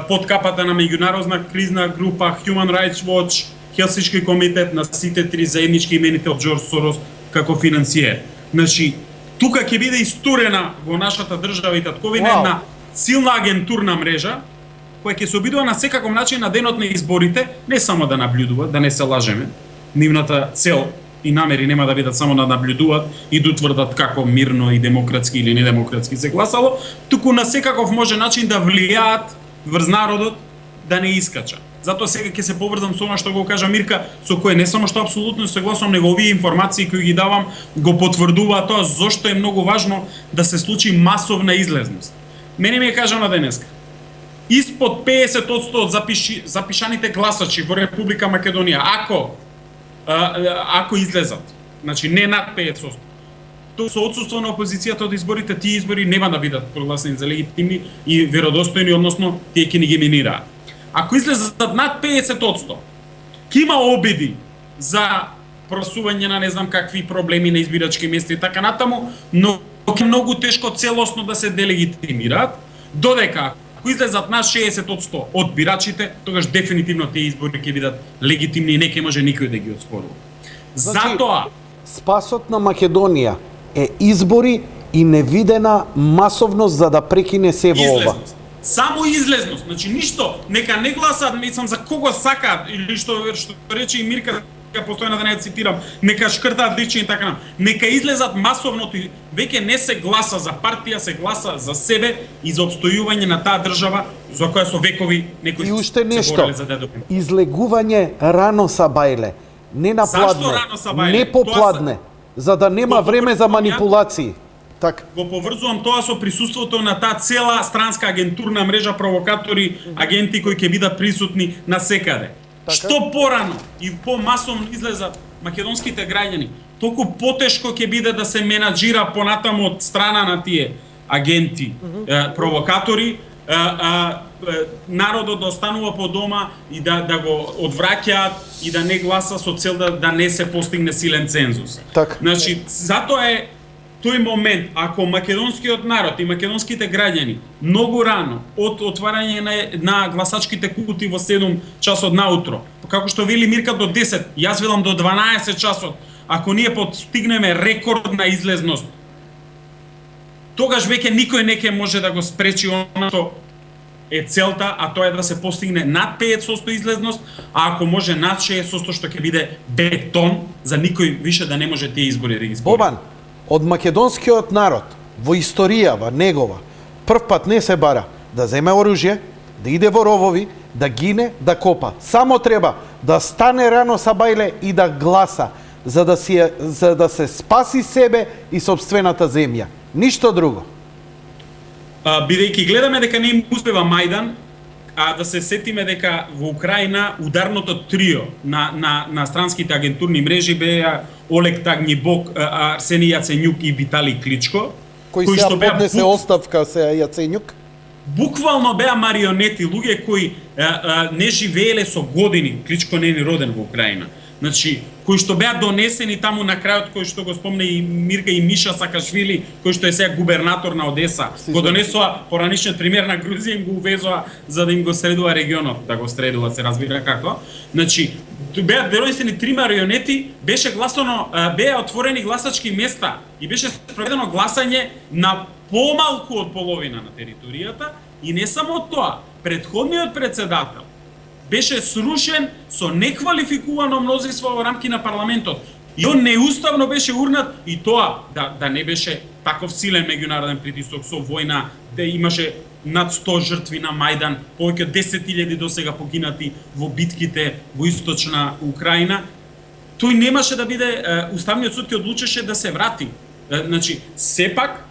под капата на меѓународна кризна група Human Rights Watch, Хелсиншки комитет, на сите три заеднички имените од Џорџ Сорос како финансиер. Значи, тука ќе биде истурена во нашата држава и татковина една силна агентурна мрежа, која ќе се обидува на секаков начин на денот на изборите, не само да наблюдува, да не се лажеме. Нивната цел и намери нема да бидат само да наблюдуваат и да утврдат како мирно и демократски или недемократски се гласало, туку на секаков може начин да влијаат врз народот да не искача. Затоа сега ќе се поврзам со она што го кажа Мирка, со кое не само што апсолутно се согласувам, него овие информации кои ги давам го потврдуваат тоа зошто е многу важно да се случи масовна излезност. Мене ми е кажано денеска, испод 50% од запишаните гласачи во Република Македонија, ако излезат, значи не над 50%, то со отсуство на опозицијата од изборите, тие избори нема да бидат прогласени за легитимни и веродостојни, односно тие ќе ни ги минираат. Ако излезат над 50%, ќе има обиди за просување на не знам какви проблеми на избирачки места и така натаму, но ќе многу тешко целосно да се делегитимираат, додека ако излезат над 60% од бирачите, тогаш дефинитивно тие избори ќе бидат легитимни и не ќе може никој да ги оспорува. Значи, Затоа спасот на Македонија е избори и невидена масовност за да прекине се во ова. Излезност. Само излезност. Значи ништо, нека не гласаат, мислам за кого сакаат или што рече и Мирка постојано да не ја цитирам, нека шкртаат лични и така на. Нека излезат масовното и веќе не се гласа за партија, се гласа за себе и за обстојување на таа држава за која со векови некои И уште се нешто, бореле за дедовина. излегување рано са бајле, не на Зашто пладне, рано са бајле? не попладне, за да нема Го време за поврзувам ја- манипулации. Така. Го поврзувам тоа со присуството на таа цела странска агентурна мрежа провокатори, агенти кои ќе бидат присутни на секаде. Така. Што порано и помасовно излезат македонските граѓани, толку потешко ќе биде да се менаџира понатаму од страна на тие агенти, провокатори, народот да останува по дома и да го одвраќаат и да не гласа со цел да не се постигне силен цензус. Така. Значи, затоа е тој момент, ако македонскиот народ и македонските граѓани многу рано од отварање на гласачките кути во 7 часот наутро, како што вели Мирка до 10, јас велам до 12 часот, ако ние постигнеме рекордна излезност, тогаш веќе никој не ќе може да го спречи она што е целта, а тоа е да се постигне над 5% излезност, а ако може над 6% што ќе биде бетон за никој више да не може тие избори да ги избори. Бобан, од македонскиот народ во историјава негова прв пат не се бара да земе оружје, да иде во ровови, да гине, да копа. Само треба да стане рано са бајле и да гласа за да се спаси себе и собствената земја. Ништо друго. Бидејќи гледаме дека не им успева Мајдан, а да се сетиме дека во Украина ударното трио на странските агентурни мрежи беа Олег Тагнибок, Арсенија Јаценјук и Виталий Кличко, Кој се поднесе оставка се Јаценјук? буквално беа марионети, луѓе кои не живееле со години, Кличко не е ни роден во Украина. Значи, кои што беа донесени таму на крајот, кој што го спомне и Мирка и Миша Сакашвили, кој што е сега губернатор на Одеса, го донесоа поранишниот премиер на Грузија, им го увезоа за да им го средува регионот, да го средува, се разбира како. Значи, беа донесени 3 марионети, беше гласано, беа отворени гласачки места и беше спроведено гласање на помалку од половина на територијата и не само тоа, претходниот председател беше срушен со неквалификувано мнозинство во рамки на парламентот. И он неуставно беше урнат и тоа да не беше таков силен меѓународен притисок со војна, да имаше над 100 жртви на Мајдан, повеќе од 10.000 досега погинати во битките во источна Украина. Тој немаше да биде, Уставниот суд ќе одлучеше да се врати. Значи, сепак,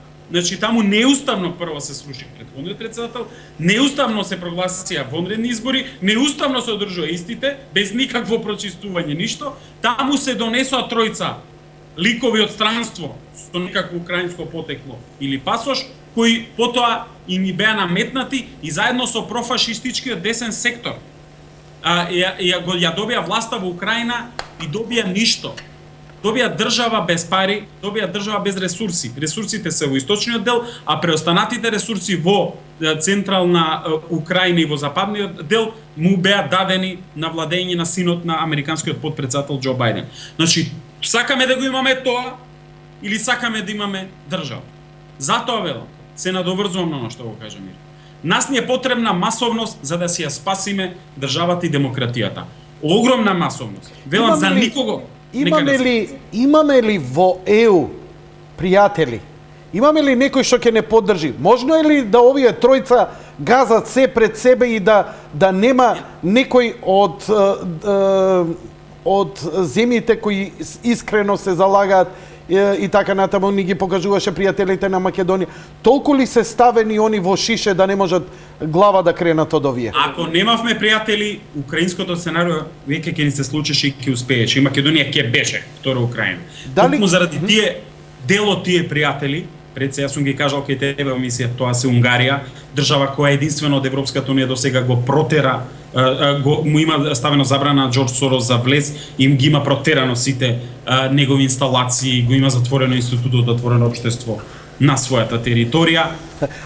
таму неуставно прво се сруши претходниот председател, неуставно се прогласија вонредни избори, неуставно се одржува истите, без никакво прочистување, ништо. Таму се донесоа тројца ликови од странство со некакво украинско потекло или пасош, кои потоа им ни беа наметнати и заедно со профашистичкиот десен сектор ја добија власта во Украина и добија ништо. Добија држава без пари, добија држава без ресурси. Ресурсите се во источниот дел, а преостанатите ресурси во централна Украина и во западниот дел му беа дадени на владење на синот на американскиот потпредседател Џо Бајден. Значи, сакаме да го имаме тоа или сакаме да имаме држава. Затоа велам, се надоврзувам на што го кажа Мир. Нас ни е потребна масовност за да си ја спасиме државата и демократијата. Огромна масовност. Велам за никого. Имаме ли во ЕУ пријатели? Имаме ли некој што ќе не поддржи? Можно е ли да овие тројца газат се пред себе и да нема некој од земјите кои искрено се залагаат и така натаму ни ги покажуваше пријателите на Македонија. Толку ли се ставени они во шише да не можат глава да кренат од овие? Ако немавме пријатели, украинското сценарио веќе ќе ни се случеше и ќе успееше. И Македонија ќе беше втора Украина. Токму заради тие дел од тие пријатели, пред се јас сум ги кажал кај тебе во емисија, тоа се Унгарија, држава која единствено од Европската унија досега го протера, му има ставено забрана на Џорџ Сорос за влез, им ги има протерано сите негови инсталации, го има затворено институтот Отворено општество на својата територија.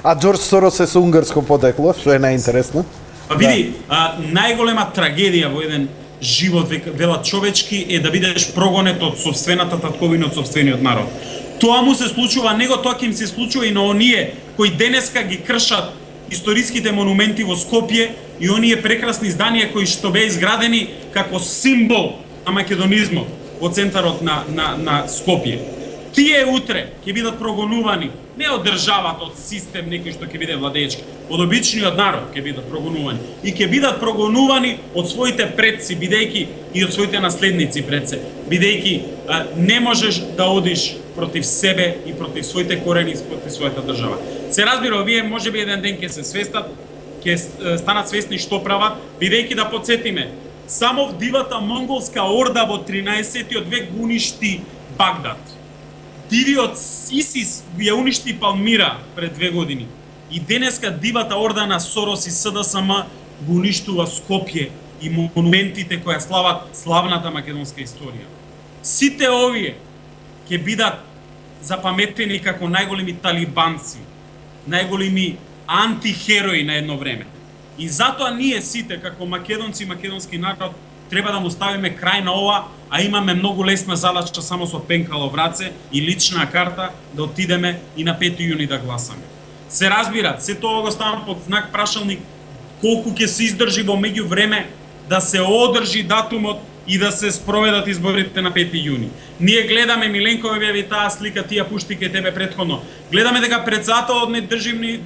А Џорџ Сорос е со унгарско потекло, што е најинтересно. Па види, најголема трагедија во еден живот, велат човечки, е да бидеш прогонет од собствената татковина, од собствениот народ. Тоа му се случува, него тоа ќе им се случува и на оние кои денеска ги кршат историските монументи во Скопје и оние прекрасни зданија кои што беа изградени како символ на македонизмот во центарот на Скопје. Тие утре ќе бидат прогонувани не од државата, од систем некој што ќе биде владеечки, од обичниот народ ќе бидат прогонувани и ќе бидат прогонувани од своите предци, бидејќи и од своите наследници пред се, бидејќи не можеш да одиш против себе и против своите корени, против својата држава. Се разбира, овие можеби еден ден ќе се свестат, ќе станат свесни што прават, бидејќи да подсетиме, само в дивата монголска орда во 13-тиот век го уништи Багдад. Дивиот ИСИС ја уништи Палмира пред 2 години. И денеска дивата орда на Сорос и СДСМ го уништува Скопје и монументите кои слават славната македонска историја. Сите овие ќе бидат запаметени како најголеми талибанци, најголеми антихерои на едно време. И затоа ние сите како македонци и македонски народ треба да му ставиме крај на ова, а имаме многу лесна задача само со пенкало враце и лична карта да отидеме и на 5 јуни да гласаме. Се разбира, се тоа го ставам под знак прашалник колку ќе се издржи во меѓувреме да се одржи датумот и да се спроведат изборите на 5 јуни. Ние гледаме, Миленко објави таа слика, тие пушти кај тебе претходно. Гледаме дека председателот на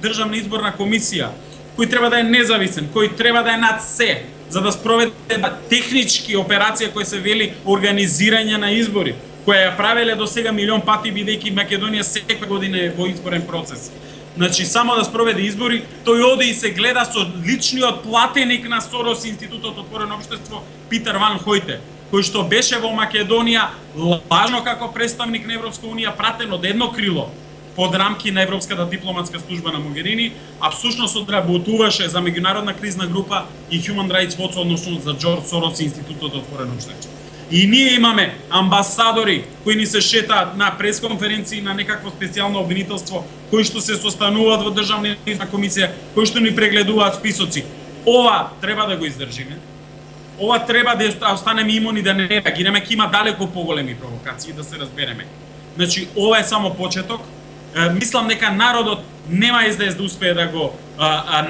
државна изборна комисија, кој треба да е независен, кој треба да е над се, за да спроведе технички операција која се вели организирање на избори, која ја правеле до сега милион пати, бидејќи Македонија секоја година е во изборен процес. Значи, само да спроведе избори, тој оди и се гледа со личниот платеник на Сорос Институтот Отворено општество Питер Ван Хојте, кој што беше во Македонија лажно како представник на Европска унија, пратен од едно крило под рамки на Европската дипломатска служба на Могерини, а всушност одработуваше за меѓународна кризна група и Human Rights Watch, односно за Джордж Сорос Институтот Отворено општество. И ние имаме амбасадори кои ни се шетаат на пресконференции на некакво специјално обвинителство, кои што се состануваат во Државна комисија, кои што ни прегледуваат списоци. Ова треба да го издржиме. Ова треба да останеме имуни да не реагираме, ќе има далеко поголеми провокации, да се разбереме. Значи, ова е само почеток. Мислам дека народот нема СДС да успее да го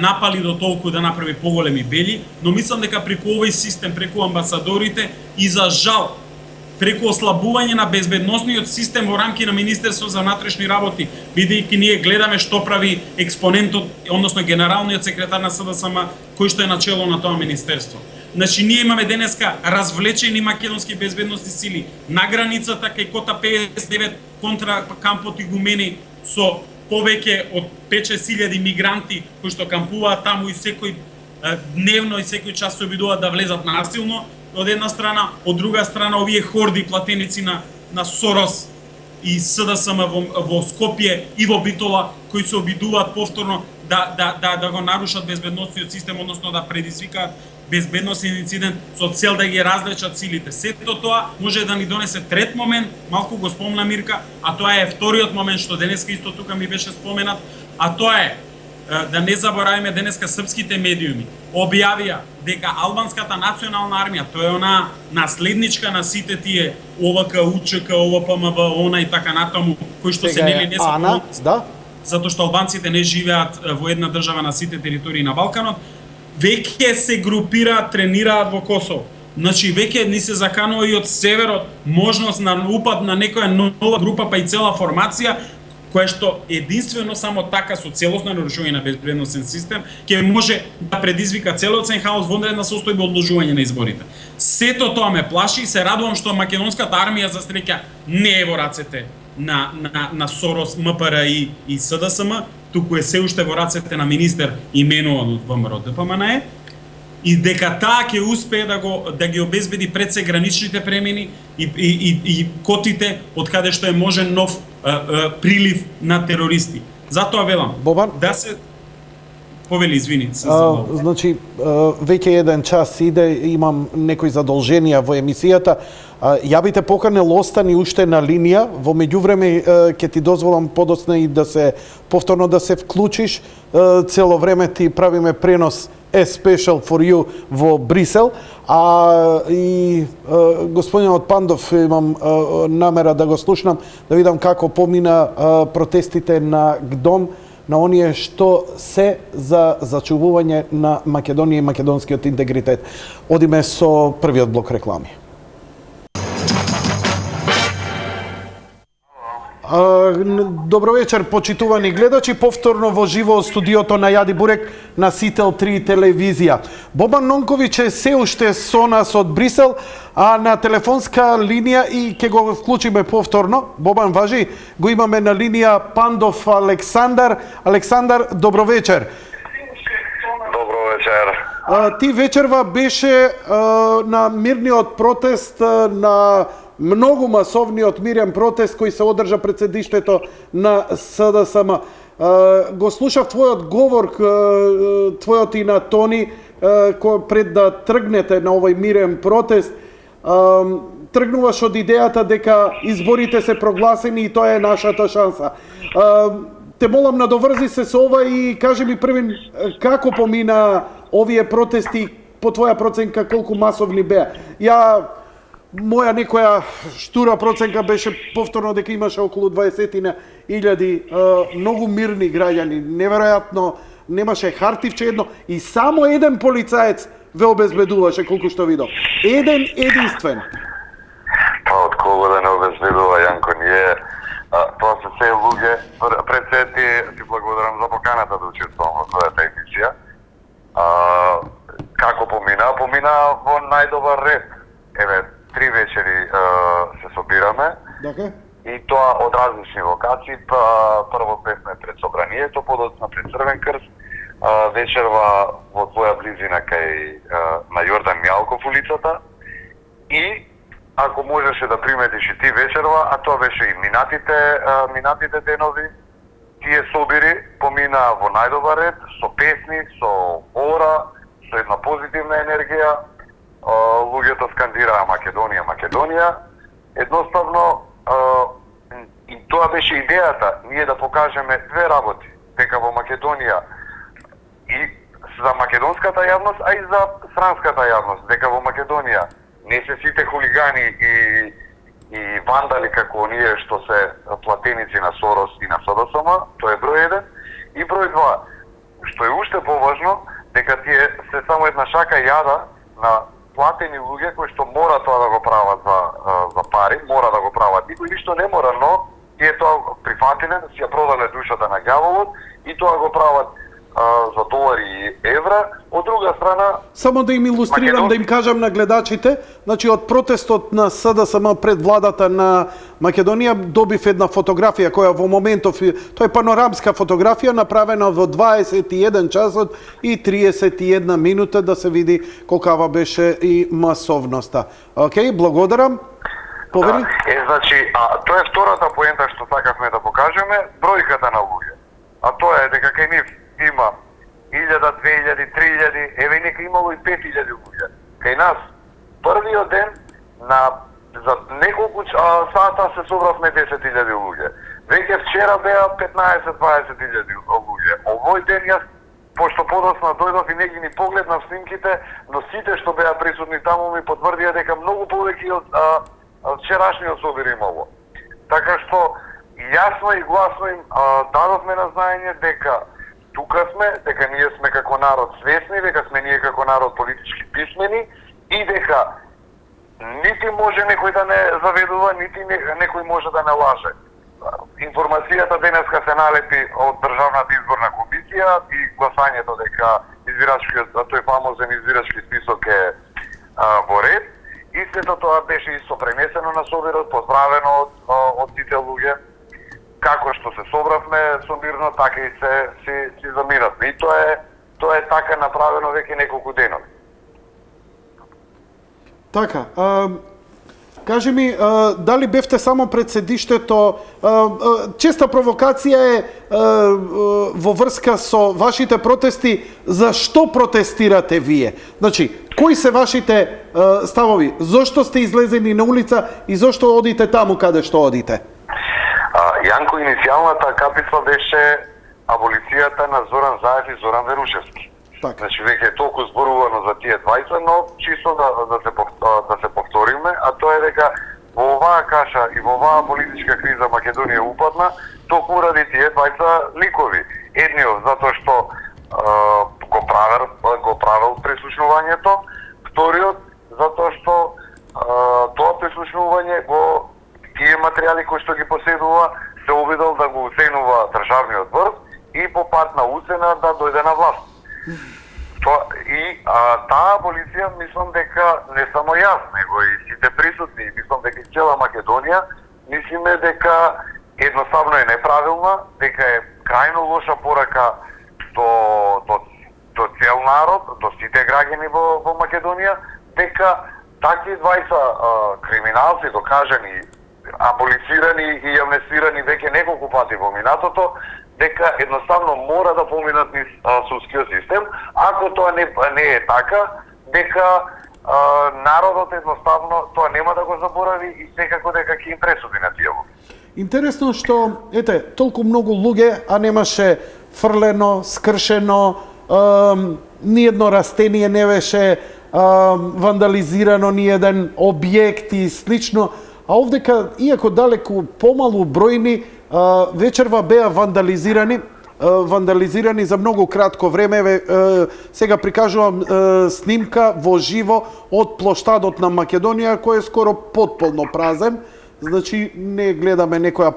напали до толку да направи поголеми бели, но мислам дека преку овој систем, преку амбасадорите и за жал преку ослабување на безбедносниот систем во рамки на Министерство за внатрешни работи, бидејќи ние гледаме што прави експонентот, односно генералниот секретар на СДСМ, кој што е начело на тоа министерство. Значи, ние имаме денеска развлечени македонски безбедносни сили на границата кај кота 59 контра кампот Игумени со повеќе од 5-6 мигранти кои што кампуваат таму и секој дневно и секој час се обидуваат да влезат насилно од една страна, од друга страна овие хорди платеници на Сорос и СДСМ во Скопје и во Битола кои се обидуваат повторно да го нарушат безбедносниот систем, односно да предизвикаат безбедносен инцидент со цел да ги развлечат силите. Сето тоа може да ни донесе трет момент, малку го спомна Мирка, а тоа е вториот момент што денеска исто тука ми беше споменат, а тоа е да не заборавиме денеска српските медиуми објавија дека албанската национална армија, тоа е она наследничка на сите тие ОВК, УЧК, ОВПМВ, она и така натаму, кои што се нели не се затоа што албанците не живеат во една држава на сите територии на Балканот, веќе се групираат, тренираат во Косово. Значи, веќе ни се заканува и од северот можност на упад на некоја нова група, па и цела формација, која што единствено само така со целосно нарушување на безбедносен систем ќе може да предизвика целоцен хаос во одредна состојба одложување на изборите. Сето тоа ме плаши и се радувам што македонската армија за среќа не е во рацете на Сорос, МПРИ и СДСМ, туку е се уште во рацете на министер именуван од ВМРО ДПМНЕ, и дека таа ќе успее да ги обезбеди пред се граничните премини и котите од каде што е можен нов прилив на терористи. Затоа велам, Бобан? да се повели, извини. Значи, веќе еден час иде, имам некои задолженија во емисијата. Ја би те поканел, остани уште на линија, во меѓувреме ќе ти дозволам подоцна и да се повторно да се вклучиш. Цело време ти правиме пренос A Special for You во Брисел, и господинот Пандов имам намера да го слушнам, да видам како помина протестите на ГДОМ, на оние што се за зачувување на Македонија и македонскиот интегритет. Одиме со првиот блок реклами. Добро вечер, почитувани гледачи. Повторно во живо студиото на Јади Бурек на Сител 3 телевизија. Бобан Нонковиќ е се уште со нас од Брисел, а на телефонска линија и ќе го вклучиме повторно. Бобан, важи, го имаме на линија Пандов Александар. Александар, добро вечер. Добро вечер. Ти вечерва беше на мирниот протест, на многу масовниот мирен протест кој се одржа пред седиштето на СДСМ. Го слушав твојот говор, твојот и на Тони, пред да тргнете на овој мирен протест. Тргнуваш од идејата дека изборите се прогласени и тоа е нашата шанса. Те молам, надоврзи се со ова и кажи ми првин како помина овие протести, по твоја проценка колку масовни беа. Моја некоја штура проценка беше повторно дека имаше околу 20.000 многу мирни граѓани. Неверојатно, немаше хартивче едно и само еден полицаец ве обезбедуваше, колку што видов. Еден единствен. Па од кого да не обезбедува, Јанко, ние тоа се се луѓе. Пред се ти благодарам за поканата да учествувам во твојата емисија. Како помина? Помина во најдобар ред. Еве, 3 вечери се собираме. Дака? И тоа од различни локации. Прво бевме пред Собранието, подоцна пред Црвен крст, вечерва во твоја близина кај на Јордан Мјалков улицата. И ако можеше да приметиш и ти вечерва, а тоа беше и минатите денови, тие собири помина во најдобар ред, со песни, со ора, со една позитивна енергија. Луѓето скандираа Македонија, Македонија. Едноставно, и тоа беше идејата, ние да покажеме две работи, дека во Македонија и за македонската јавност, а и за странската јавност, дека во Македонија не се сите хулигани и вандали како оние што се платеници на Сорос и на СДСМ, тоа е број 1. И број 2, што е уште поважно, дека тие се само една шака јада на платени луѓе кои што мора тоа да го прават за пари, мора да го прават, никој ништо не мора, но тие тоа прифатиле, си ја продале душата на ѓаволот и тоа го прават за долари и евра. Од друга страна, само да им илустрирам, да им кажам на гледачите, значи од протестот на СДСМ пред владата на Македонија добив една фотографија која во моментов, тоа е панорамска фотографија направена во 21 часот и 31 минута, да се види колкава беше и масовноста. Океј, благодарам. Повели? Да. Значи, тоа е втората поента што сакавме да покажеме, бројката на луѓе. А тоа е дека кај нив има 1000, 2000, 3000, еве нека имало и 5000 луѓе. Кај нас, првиот ден, за неколку сата се собравме 10.000 луѓе. Веќе вчера беа 15-20.000 луѓе. Овој ден јас, пошто подоцна дојдов и не ги ни погледнав снимките, но сите што беа присутни таму ми потврдија дека многу повеќе од вчерашниот собир имало. Така што јасно и гласно им дадовме на знаење дека тука сме, дека ние сме како народ свесни, дека сме ние како народ политички писмени и дека нити може некој да не заведува, нити некој може да не лаже. Информацијата денеска се налепи од Државната изборна комисија и гласањето дека тој фамозен избирачки список е во ред. И сето тоа беше исто пренесено на собирот, поздравено од сите луѓе. Како што се собравме со мирно, така и си замиравме. И тоа е така направено веќе неколку денови. Така, кажи ми, дали бевте само пред седиштето? Честа провокација е во врска со вашите протести. Зашто протестирате вие? Значи, кои се вашите ставови? Зошто сте излезени на улица и зошто одите таму каде што одите? Јанко, иницијалната капитла беше аболицијата на Зоран Заев и Зоран Верушевски. Така. Значи веќе е толку зборувано за тие двајца, но чисто да се повториме, а тоа е дека во оваа каша и во оваа политичка криза Македонија упадна токму ради тие двајца ликови. Едниот затоа што го правил прислушнувањето, вториот затоа што тоа прислушнување тие материјали кои што ги поседува се обидел да го уценува државниот врв и по пат на уцена да дојде на власт. Таа аболиција, мислам дека не само јас, него и сите присутни, мислам дека и цела Македонија, мислиме дека едноставно е неправилна, дека е крајно лоша порака до цел народ, до сите граѓани во Македонија, дека такви двајца криминалци докажани, аболицирани и амнестирани веќе неколку пати во минатото, дека едноставно мора да поминат низ судскиот систем. Ако тоа не е така, дека народот едноставно тоа нема да го заборави и секако дека ќе им пресуди на тие луѓе. Интересно што, толку многу луѓе, а немаше фрлено, скршено, ниедно растение не беше вандализирано, ниеден објект и слично, а овдека, иако далеку помалу бројни, вечерва беа вандализирани за многу кратко време. Сега прикажувам снимка во живо од плоштадот на Македонија, кој е скоро потполно празен. Значи, не гледаме некоја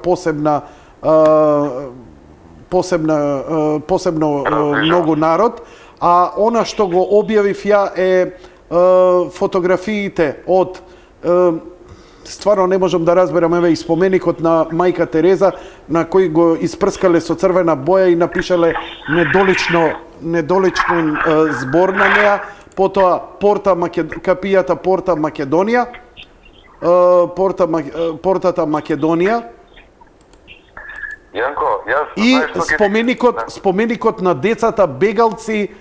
посебно многу народ, а она што го објавив ја е фотографиите од стварно не можам да разберам, еве и споменикот на мајка Тереза, на кој го испрскале со црвена боја и напишале недоличен збор на неа, потоа капијата Порта Македонија, Портата Македонија. Јанко, јас и споменикот на децата бегалци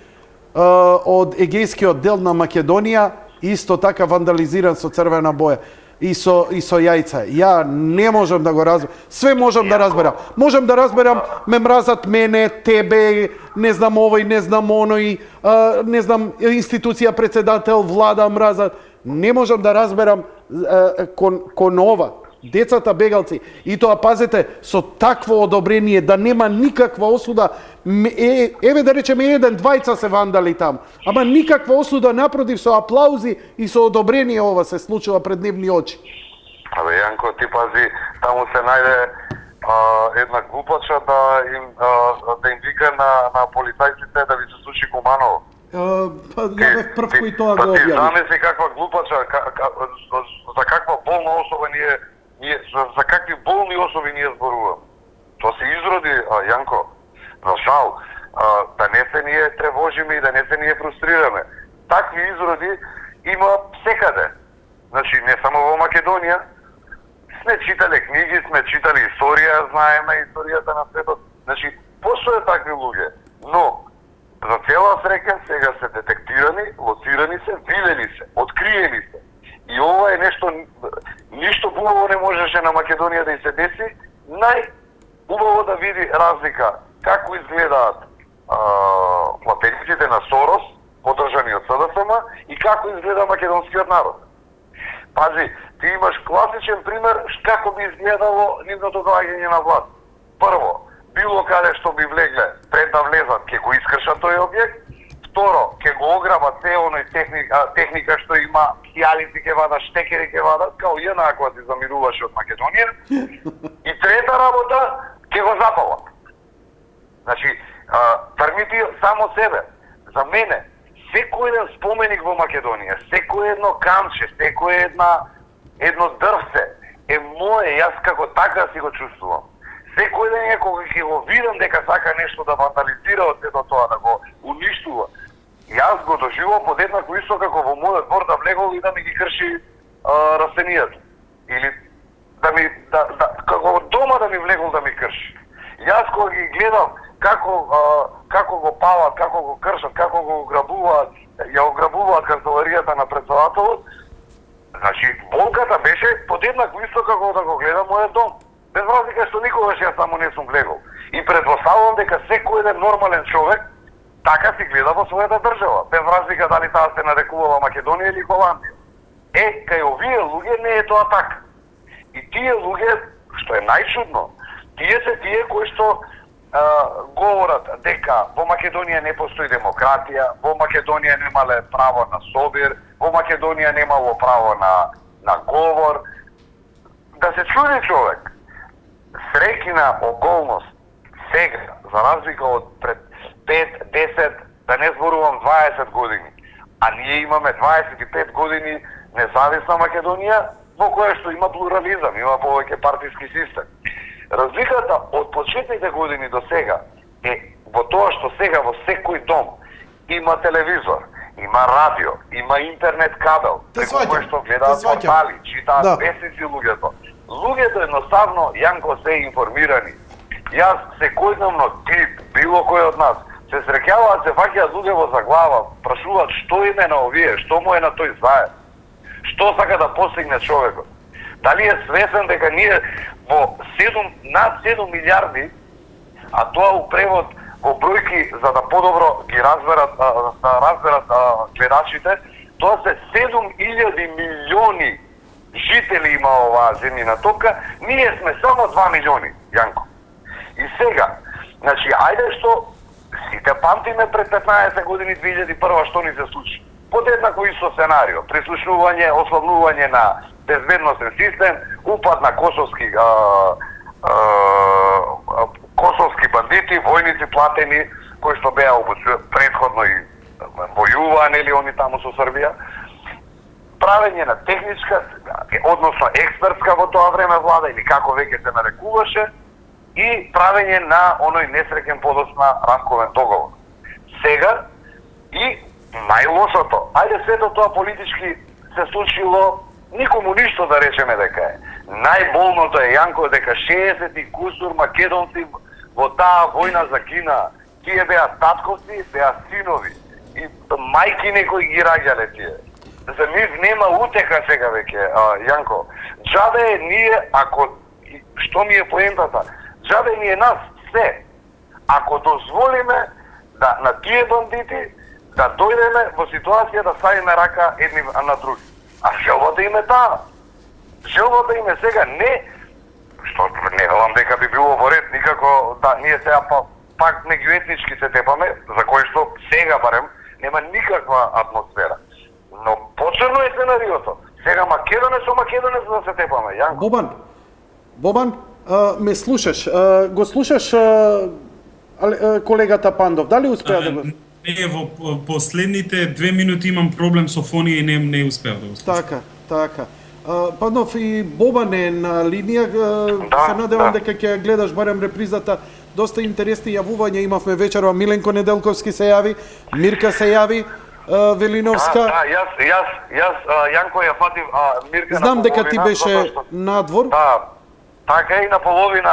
од егејскиот дел на Македонија, исто така вандализиран со црвена боја и со јајца. Ја не можам да го разберам. Све можам да разберам. Можам да разберам, ме мразат мене, тебе, не знам овој, не знам оној, не знам институција, председател, влада мразат. Не можам да разберам кон ова. Децата бегалци. И тоа, пазете, со такво одобрение, да нема никаква осуда. Еве да речеме, двајца се вандали там. Ама никаква осуда, напротив, со аплаузи и со одобрение ова се случува пред нивни очи. Абе, Јанко, ти пази, таму се најде една глупача да им вика на полицајците да ви се случи Куманово. Ја бев прв кој тоа го објави. Ти замисли каква глупача, за каква болна особа за какви болни особи ние зборуваме. Тоа се изроди, Јанко. За жал, да не се ние тревожиме и да не се ние фрустрираме. Такви изроди има секаде. Значи, не само во Македонија. Сме читале книги, сме читали историја, знаеме историјата на светот. Значи, постојат такви луѓе. Но, за цела среќа сега се детектирани, лоцирани се, видени се, откриени се. И ова е ништо убаво не можеше на Македонија да и се деси. Најубаво да види разлика како изгледаат платениците на Сорос, подржани од СДСМ, и како изгледа македонскиот народ. Пази, ти имаш класичен пример како би изгледало нивното доаѓање на власт. Прво, било каде што би влегле пред да влезат, ќе го искршат тој објект. Второ, ќе го ограбат се оној техника што има, кијалици ќе вадат, штекери ќе вадат, као јана кога си замируваше од Македонија. И трета работа, ќе го запалат. Значи, тргнити само себе. За мене, секој еден споменик во Македонија, секој едно камче, секој едно дрвце е мое, јас како така си го чувствувам. Секој ден е кога ќе го видам дека сака нешто да вандализира од сето тоа, да го уништува. Јас го доживувам подеднако исто како во мојот двор да влегол и да ми ги крши растенијата. Или како дома да ми влегол да ми крши. Јас кога ги гледам како го палат, како го кршат, како го ограбуваат, ја ограбуваат канцеларијата на претседателот, значи болката беше подеднако исто како да го гледам мојот дом. Без разлика што никогаш јас само не сум влегол. И предпоставувам дека секој еден нормален човек така си гледа во својата држава, без разлика дали таа се нарекувала Македонија или Холандија. Кај овие луѓе не е тоа така. И тие луѓе, што е најчудно, тие се тие кои што говорат дека во Македонија не постои демократија, во Македонија немале право на собир, во Македонија немало право на говор. Да се чуди човек. Среќна околност сега, за разлика од пред 5, 10, да не зборувам 20 години, а ние имаме 25 години независна Македонија, во која што има плурализам, има повеќе партиски систем. Разликата од почетните години до сега е во тоа што сега во секој дом има телевизор, има радио, има интернет кабел, преку кој што гледаат портали, читаат вестници луѓето. Луѓето едноставно, Јанко, се информирани. Јас секојдневно, ти, било кој од нас, се среќаваат, се фаќаат луѓе во заглава, прашуваат што им е на овие, што му е на тој заед, што сака да постигне човекот. Дали е свесен дека ние во над 7 милиарди, а тоа у превод во бројки за да подобро ги разберат гледачите, тоа се 7.000 милиони жители има оваа земјина топка, ние сме само 2 милиони, Јанко. И сега, значи, ајде што сите памтиме пред 15 години 2001 што ни се случи. Подеднакво исто сценарио, прислушнување, ослабнување на безбедносен систем, упад на косовски бандити, војници платени, кои што беа предходно и војуваа, нели, они таму со Србија, правење на техничка, односно експертска во тоа време влада, или како веќе се нарекуваше, и правење на оној несреќен подоцна рамковен договор. Сега, и најлошото, ајде сето тоа политички се случило, никому ништо да речеме дека е. Најболното е, Јанко, дека 60 и кусур македонци во таа војна загина. Тие беа татковци, беа синови. И мајки некои ги раѓале тие. За нив нема утеха сега веќе, Јанко. Джабе е ние, ако, што ми е поентата, джабе ни е нас се. Ако дозволиме да на тие бандити да дојдеме во ситуација да ставиме рака едни на други. А желбата им е таа. Желбата им е сега не, што не велам дека би било во ред никако да ние сега пак меѓуетнички се тепаме, за кој што сега барем нема никаква атмосфера. Но почерно е сценариото. Сега македонец со македонец да се тепаме, Јанко. Бобан, ме слушаш, го слушаш колегата Пандов, дали успеа да го... Не, во последните 2 минути имам проблем со фонија и не успеав да го слушам. Така. Пандов и Бобан е на линија, се надевам дека ќе гледаш барем репризата. Доста интересни јавувања имавме вечерва, Миленко Неделковски се јави, Мирка се јави, Велиновска. Да, јас Јанко ја фатив Мирка. Знам дека ти беше надвор. Да. Така и на половина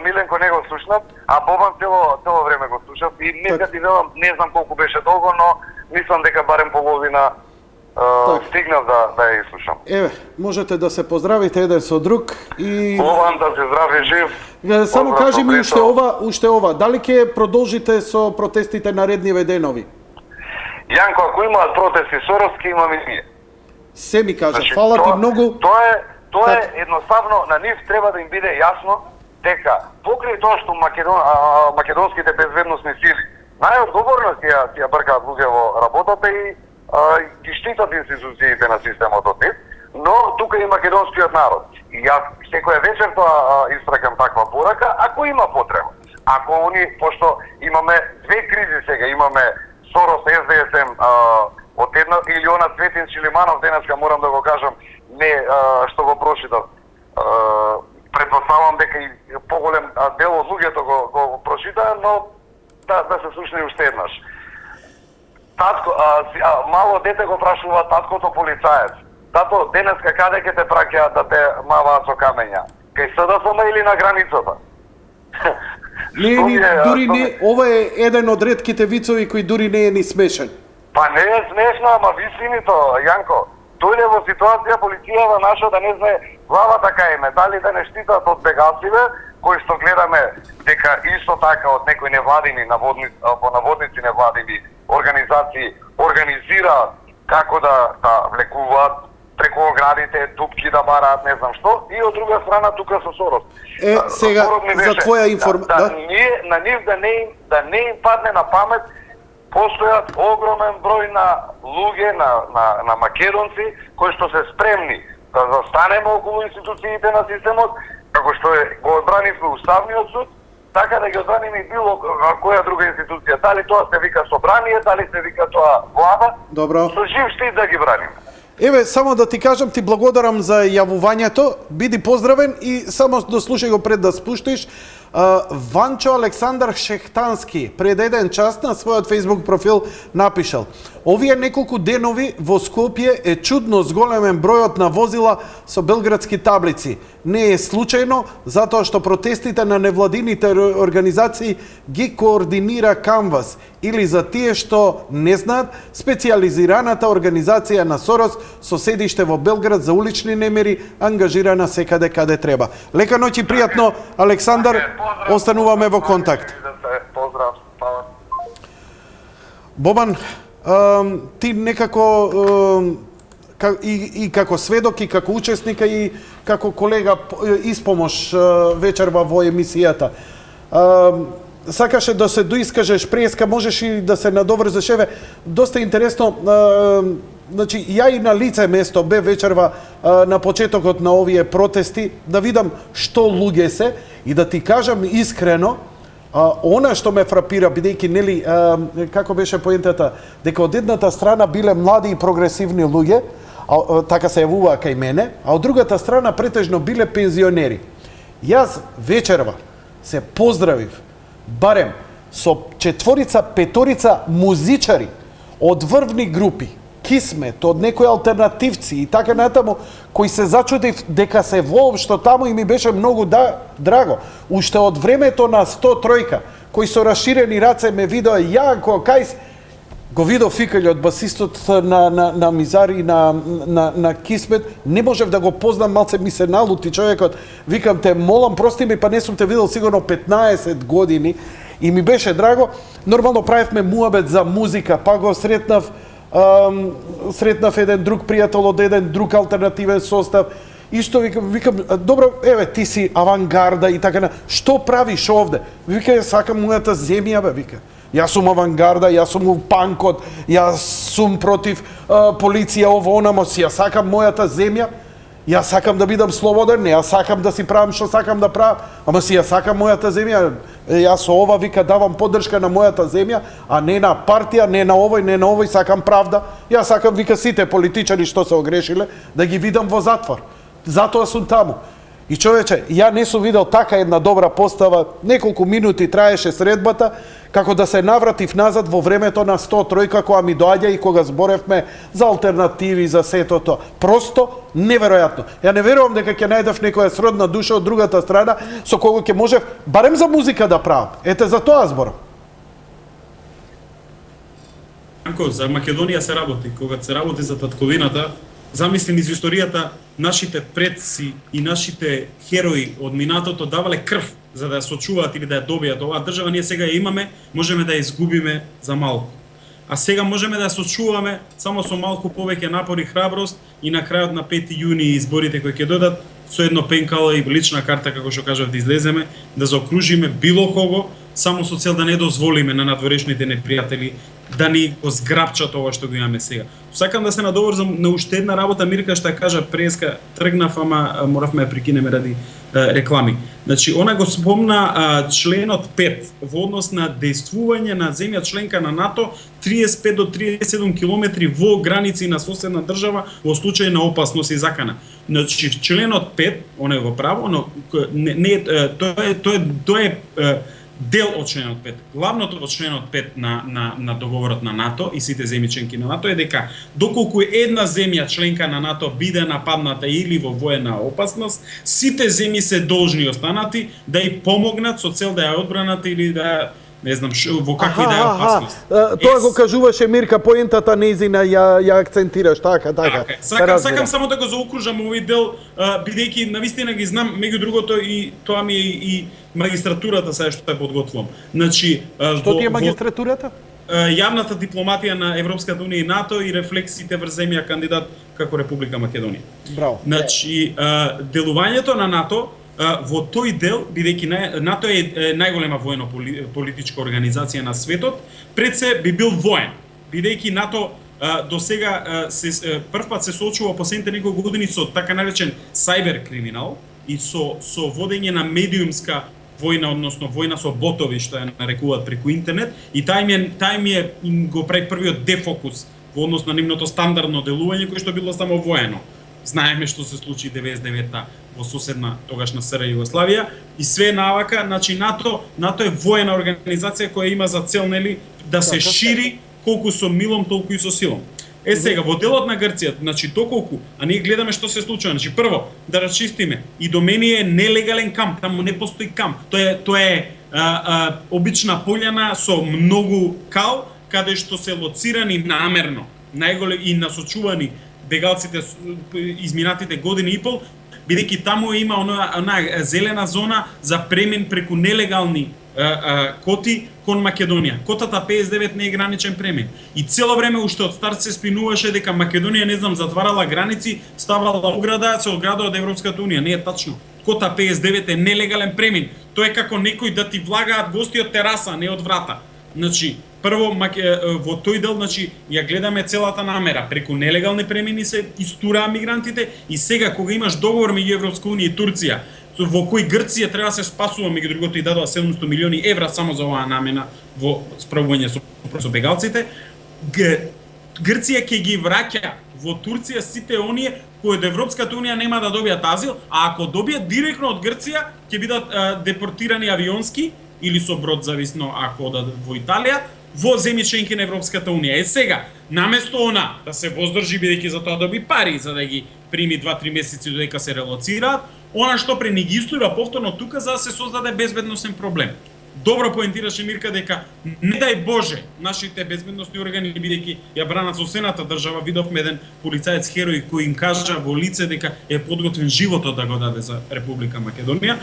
Миленко не го слушнав, а Бобан цело време го слушав и нека ти велам, не знам колку беше долго, но мислам дека барем половина стигнав да ја слушам. Еве, можете да се поздравите еден со друг и Бобан да се здрави жив. Само кажи ми уште ова, дали ќе продолжите со протестите наредниве денови? Јанко, ако имаат протести соровски, имаме и ние. Се ми кажа, фала ти многу. Тоа е едноставно, на нив треба да им биде јасно дека покрај тоа што македонските безбедносни сили најодговорно тие бркаат луѓе во работата и ги штитат институциите на системот од нив, но тука и македонскиот народ. И јас секоја вечер тоа испракам таква порака, ако има потреба. Ако пошто имаме две кризи сега, имаме Сорос, СДСМ, од една или она Цветин Чилиманов, денеска морам да го кажам, не што го прочитав. Предпоставам дека и поголем дел од луѓето го прочитаа, но да се слушне уште еднаш. Татко, мало дете го прашува таткото полицаец. Тато, денеска каде ќе те праќаат да те маваат со камења? Кај СДФМ или на границата? Ова е еден од ретките вицови кои дури не е ни смешен. Па не е смешно, ама вистинито, Јанко. Дојде во ситуација полицијава наша да не знае главата кај име, дали да не штитат од бегалциве, кои што гледаме дека исто така од некои невладини по наводници невладини организации организираат како да влекуваат преку оградите, дупки да бараат, не знам што, и од друга страна тука со Сорос. Сега за твоја информација, на нив да не им падне на памет, постојат огромен број на луѓе, на македонци кои што се спремни да застанеме околу институциите на системот, како што го одбранивме Уставниот суд, така да ги одбраниме и било која друга институција. Дали тоа се вика собрание, дали се вика тоа влада, добро. со жив штит да ги браниме. Еве, само да ти кажам, ти благодарам за јавувањето, биди поздравен и само дослушај го пред да спуштиш. Ванчо Александар Шехтански пред еден час на својот Facebook профил напишал: овие неколку денови во Скопје е чудно зголемен бројот на возила со белградски таблици. Не е случајно, затоа што протестите на невладините организации ги координира Canvas, или за тие што не знаат, специјализираната организација на Сорос со седиште во Белград за улични немири, ангажирана секаде каде треба. Лека ноќ и пријатно, Александар, остануваме во контакт. Поздрав, пава. Бобан, ти некако и како сведок, и како учесник, и како колега испомош вечерва во емисијата. Сакаше да се доискажеш преска, можеш и да се надоврзеш. Еве, доста интересно, значи, ја и на лице место бе вечерва на почетокот на овие протести, да видам што луѓе се и да ти кажам искрено, она што ме фрапира, бидејќи, нели, како беше поентата, дека од едната страна биле млади и прогресивни луѓе, така се јавуваа кај мене, а од другата страна претежно биле пензионери. Јас вечерва се поздравив барем со 4-5 музичари од врвни групи, Кисмет, од некои алтернативци и така натаму, кои се зачудив дека се воопшто таму и ми беше многу драго. Уште од времето на 103-ка, кои со расширени раце ме видоа Јанко Кајс, го видов фикаљот, басистот на Мизари, на Кисмет, не можев да го познам, малце ми се налути човекот. Викам те, молам, прости ми, па не сум те видел сигурно 15 години и ми беше драго. Нормално правевме муабет за музика, па го сретнав еден друг пријател од еден друг алтернативен состав. Исто викам, добро, еве, ти си авангарда и така на. Што правиш овде? Вика, сакам мојата земја, бе, вика. Јас сум авангарда, јас сум у панкот, јас сум против полиција, ово, онамо, си ја сакам мојата земја. Јас сакам да бидам слободен, јас сакам да си правам што сакам да правам, ама си ја сакам мојата земја. Јас со ова, вика, давам поддршка на мојата земја, а не на партија, не на овој, сакам правда. Јас сакам, вика, сите политичари што се огрешиле, да ги видам во затвор. Затоа сум таму. И човече, ја не сум видел така една добра постава, неколку минути траеше средбата, како да се навратив назад во времето на 103-ка, кога ми доаѓа и кога зборевме за алтернативи, за сето тоа. Просто неверојатно. Ја не верувам дека ќе најдев некоја сродна душа од другата страна со кого ќе можев барем за музика да правам. Ете, за тоа зборам. Анко, за Македонија се работи. Кога се работи за татковината, замисли низ историјата, нашите предци и нашите херои од минатото давале крв за да ја сочуваат или да ја добијат оваа држава. Ние сега ја имаме, можеме да ја изгубиме за малку. А сега можеме да ја сочуваме само со малку повеќе напор и храброст и на крајот на 5 јуни изборите кои ќе додат со едно пенкало и лична карта, како што кажав, да излеземе, да заокружиме било кого, само со цел да не дозволиме на надворешните непријатели да ни го зграпчат ова што го имаме сега. Сакам да се надоврзам на уште една работа, Мирка, што ја кажа преска, тргнав, ама моравме ја прекинеме ради реклами. Значи, она го спомна членот 5 во однос на дејствување на земја членка на НАТО 35 до 37 километри во граници на соседна држава во случај на опасност и закана. Значи, членот 5, она е во право, но тоа е дел од членот 5. Главното од членот 5 на договорот на НАТО и сите земји членки на НАТО е дека доколку една земја членка на НАТО биде нападната или во воена опасност, сите земји се должни останати да ја помогнат со цел да ја одбранат или да не знам во какви да е опасност. Тоа го кажуваше Мирка, поентата нејзина ја акцентираш, така. Сакам само да го заокружам овој дел, бидејќи навистина ги знам, меѓу другото и тоа ми е и магистратурата сега што ја подготвувам. Значи, што ти е магистратурата? Јавната дипломатија на Европската унија и НАТО и рефлексиите врз земја кандидат како Република Македонија. Браво. Значи, делувањето на НАТО во тој дел, бидејќи НАТО е најголема воено-политичка организација на светот, пред се би бил воен, бидејќи НАТО до сега првпат се соочува последните неколку години со така наречен сайбер криминал и со водење на медиумска војна, односно војна со ботови, што ја нарекуваат преку интернет, и тај ми е го прави првиот дефокус во однос на нивното стандардно делување, кој што било само воено. Знаеме што се случи 99-та во соседна тогашна СР Југославија и све навака, значи НАТО е воена организација која има за цел, нели, да се шири колку со милом, толку и со силом. Сега, во делот на Грција, значи доколку, а ние гледаме што се случува, значи прво, да расчистиме, и до мене е нелегален камп, таму не постои камп, тоа е обична пољана со многу кал, каде што се лоцирани намерно, и насочувани бегалците изминатите години и пол, бидејќи таму има она зелена зона за премен преку нелегални коти кон Македонија. Котата 59 не е граничен премен. И цело време уште од старт се спинуваше дека Македонија, не знам, затварала граници, ставала ограда, се ограда од Европската унија. Не е тачно. Кота 59 е нелегален премен. Тоа е како некој да ти влагаат гости од тераса, не од врата. Значи, прво во тој дел, значи, ја гледаме целата намера. Преку нелегални премини се истураа мигрантите и сега кога имаш договор меѓу Европска унија и Турција, во кој Грција треба да се спасува, меѓу другото и дадоа 700 милиони евра само за оваа намена во справување со бегалците, Грција ќе ги враќа во Турција сите оние кои од Европската унија нема да добијат азил, а ако добијат директно од Грција, ќе бидат депортирани авионски или со брод, зависно ако одат во Италија, во земји членки на Европската унија. Сега, наместо она да се воздржи, бидејќи за тоа доби пари за да ги прими 2-3 месеци додека се релоцираат, она што пренегистура повторно тука за да се создаде безбедносен проблем. Добро поентираше Мирка дека не дај Боже нашите безбедносни органи, бидејќи ја бранат соседната држава, видовме еден полицаец херој кој им кажа во лице дека е подготвен животот да го даде за Република Македонија.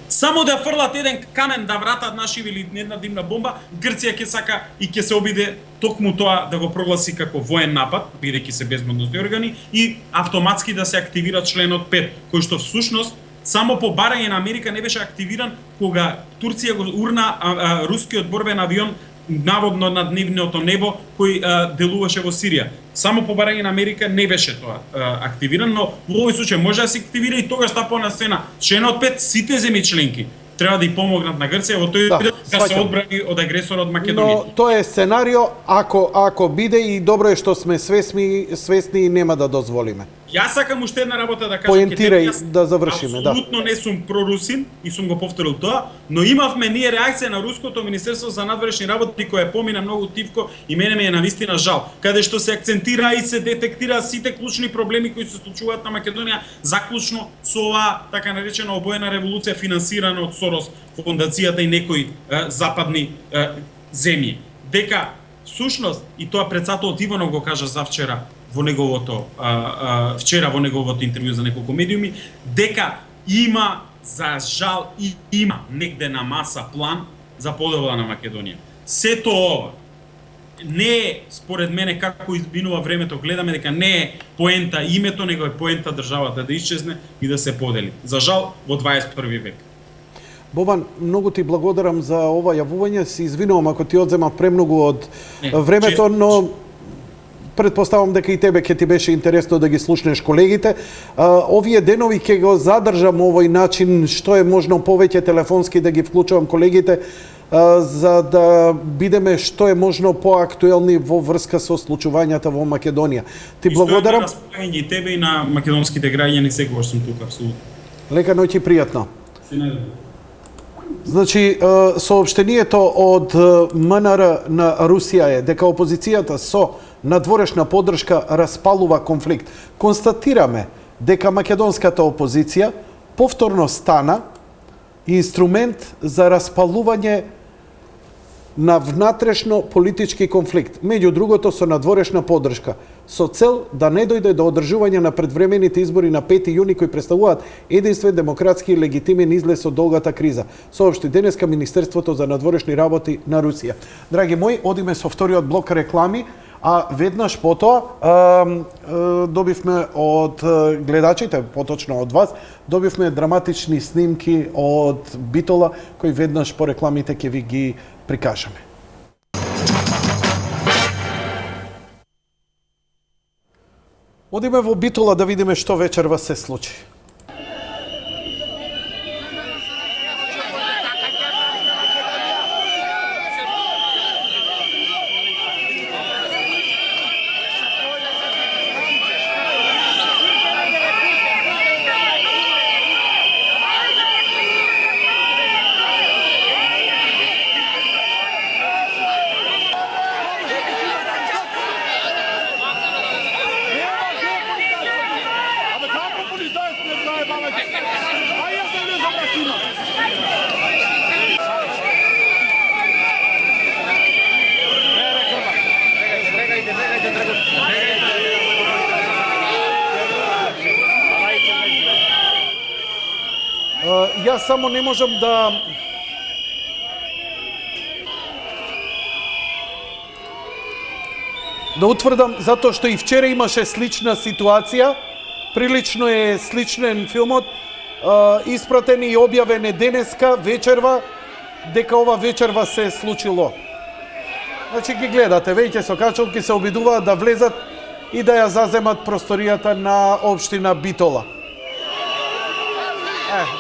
Само да фрлат еден камен да вратат нашиви или една димна бомба, Грција ќе сака и ќе се обиде токму тоа да го прогласи како воен напад, бидејќи се безбедносни органи, и автоматски да се активира членот 5, кој што всушност само по барање на Америка не беше активиран кога Турција го урна рускиот борбен авион наводно над нивното небо кој делуваше во Сирија. Само по барање на Америка не беше тоа активиран, но во овој случај може да се активира и тогаш тапо на сцена членот 5, сите земји членки треба да ја помогнат на Грција во тој да се одбрани од агресорот Македонија. Но тоа е сценарио ако биде, и добро е што сме свесни и нема да дозволиме. Јас сакам уште една работа да кажам. Поентирај да завршиме, да. Апсолутно не сум прорусин и сум го повторил тоа, но имавме ние реакција на руското Министерство за надворешни работи која помина многу тивко и мене ми е навистина жал, каде што се акцентира и се детектира сите клучни проблеми кои се случуваат на Македонија, заклучно со оваа така наречена обоена револуција финансирана од Сорос, фондацијата и некои западни земји. Дека всушност, и тоа председателот Иванов го кажа завчера во неговото вчера во неговото интервју за неколку медиуми, дека има, за жал, и има негде на маса план за подела на Македонија. Сето ова не е, според мене, како избинува времето, гледаме дека не е поента името, него е поента државата да исчезне и да се подели. За жал, во 21 век. Бобан, многу ти благодарам за ова јавување. Се извинувам ако ти одзема премногу од времето, но предпоставам дека и тебе ќе ти беше интересно да ги слушнеш колегите. Овие денови ќе го задржам овој начин, што е можно повеќе телефонски да ги вклучувам колегите, за да бидеме што е можно поактуелни во врска со случувањата во Македонија. Ти благодарам. И стојам на и тебе и на македонските граѓани, секогаш сум тука, апсолутно. Лека ноќ и пријатно. Се најдам. Значи, соопштението од МНР на Русија е дека опозицијата со надворешна поддршка распалува конфликт. Констатираме дека македонската опозиција повторно стана инструмент за распалување на внатрешно политички конфликт, меѓу другото со надворешна поддршка, со цел да не дојде до одржување на предвремените избори на 5 јуни кои представуваат единствен демократски и легитимен излез од долгата криза, соопшти денеска Министерството за надворешни работи на Русија. Драги мои, одиме со вториот блок реклами, а веднаш потоа добивме од гледачите, поточно од вас, добивме драматични снимки од Битола, кои веднаш по рекламите ќе ви ги прикажаме. Одиме во Битола да видиме што вечерва се случи. Јас само не можам да утврдам, затоа што и вчера имаше слична ситуација, прилично е сличен филмот, испратен и објавен е денеска вечерва, дека ова вечерва се случило. Значи ги гледате, веќе со качалки се обидуваат да влезат и да ја заземат просторијата на општина Битола.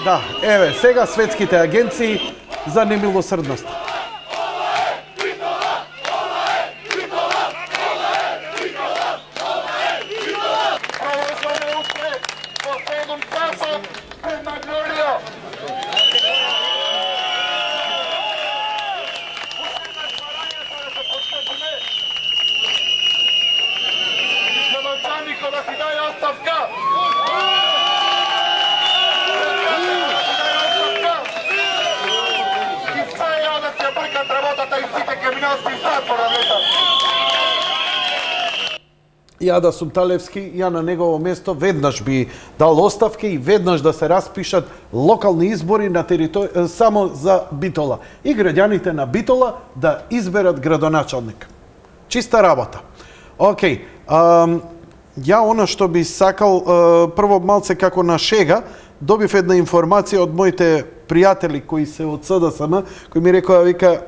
Да, еве, сега светските агенции за немилосрдност. Ја да сум Талевски, ја на негово место веднаш би дал оставки и веднаш да се распишат локални избори на само за Битола. И граѓаните на Битола да изберат градоначалник. Чиста работа. Океј, ја она што би сакал, прво малце како на шега, добив една информација од моите пријатели кои се од СДСМ, кои ми рекоа, вика,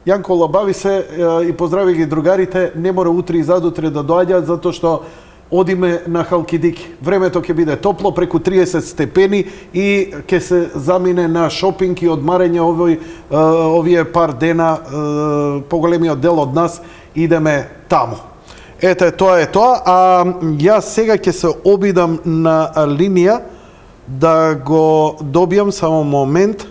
Јанко, лабави се и поздрави ги другарите, не мора утре и задутре да доаѓаат, затоа што одиме на Халкидики. Времето ќе биде топло, преку 30 степени и ќе се замине на шопинг и одмарење овие пар дена, поголемиот дел од нас идеме таму. Ете, тоа е тоа, а јас сега ќе се обидам на линија да го добијам, само момент,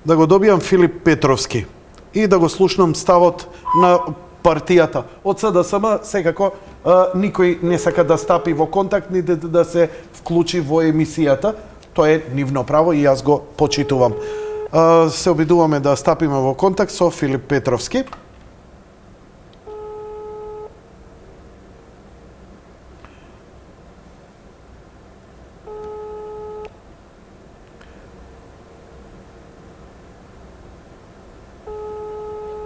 да го добијам Филип Петровски и да го слушнам ставот на партијата. Од СДСМ секако никој не сака да стапи во контакт ни да се вклучи во емисијата. Тоа е нивно право и јас го почитувам. Се обидуваме да стапиме во контакт со Филип Петровски.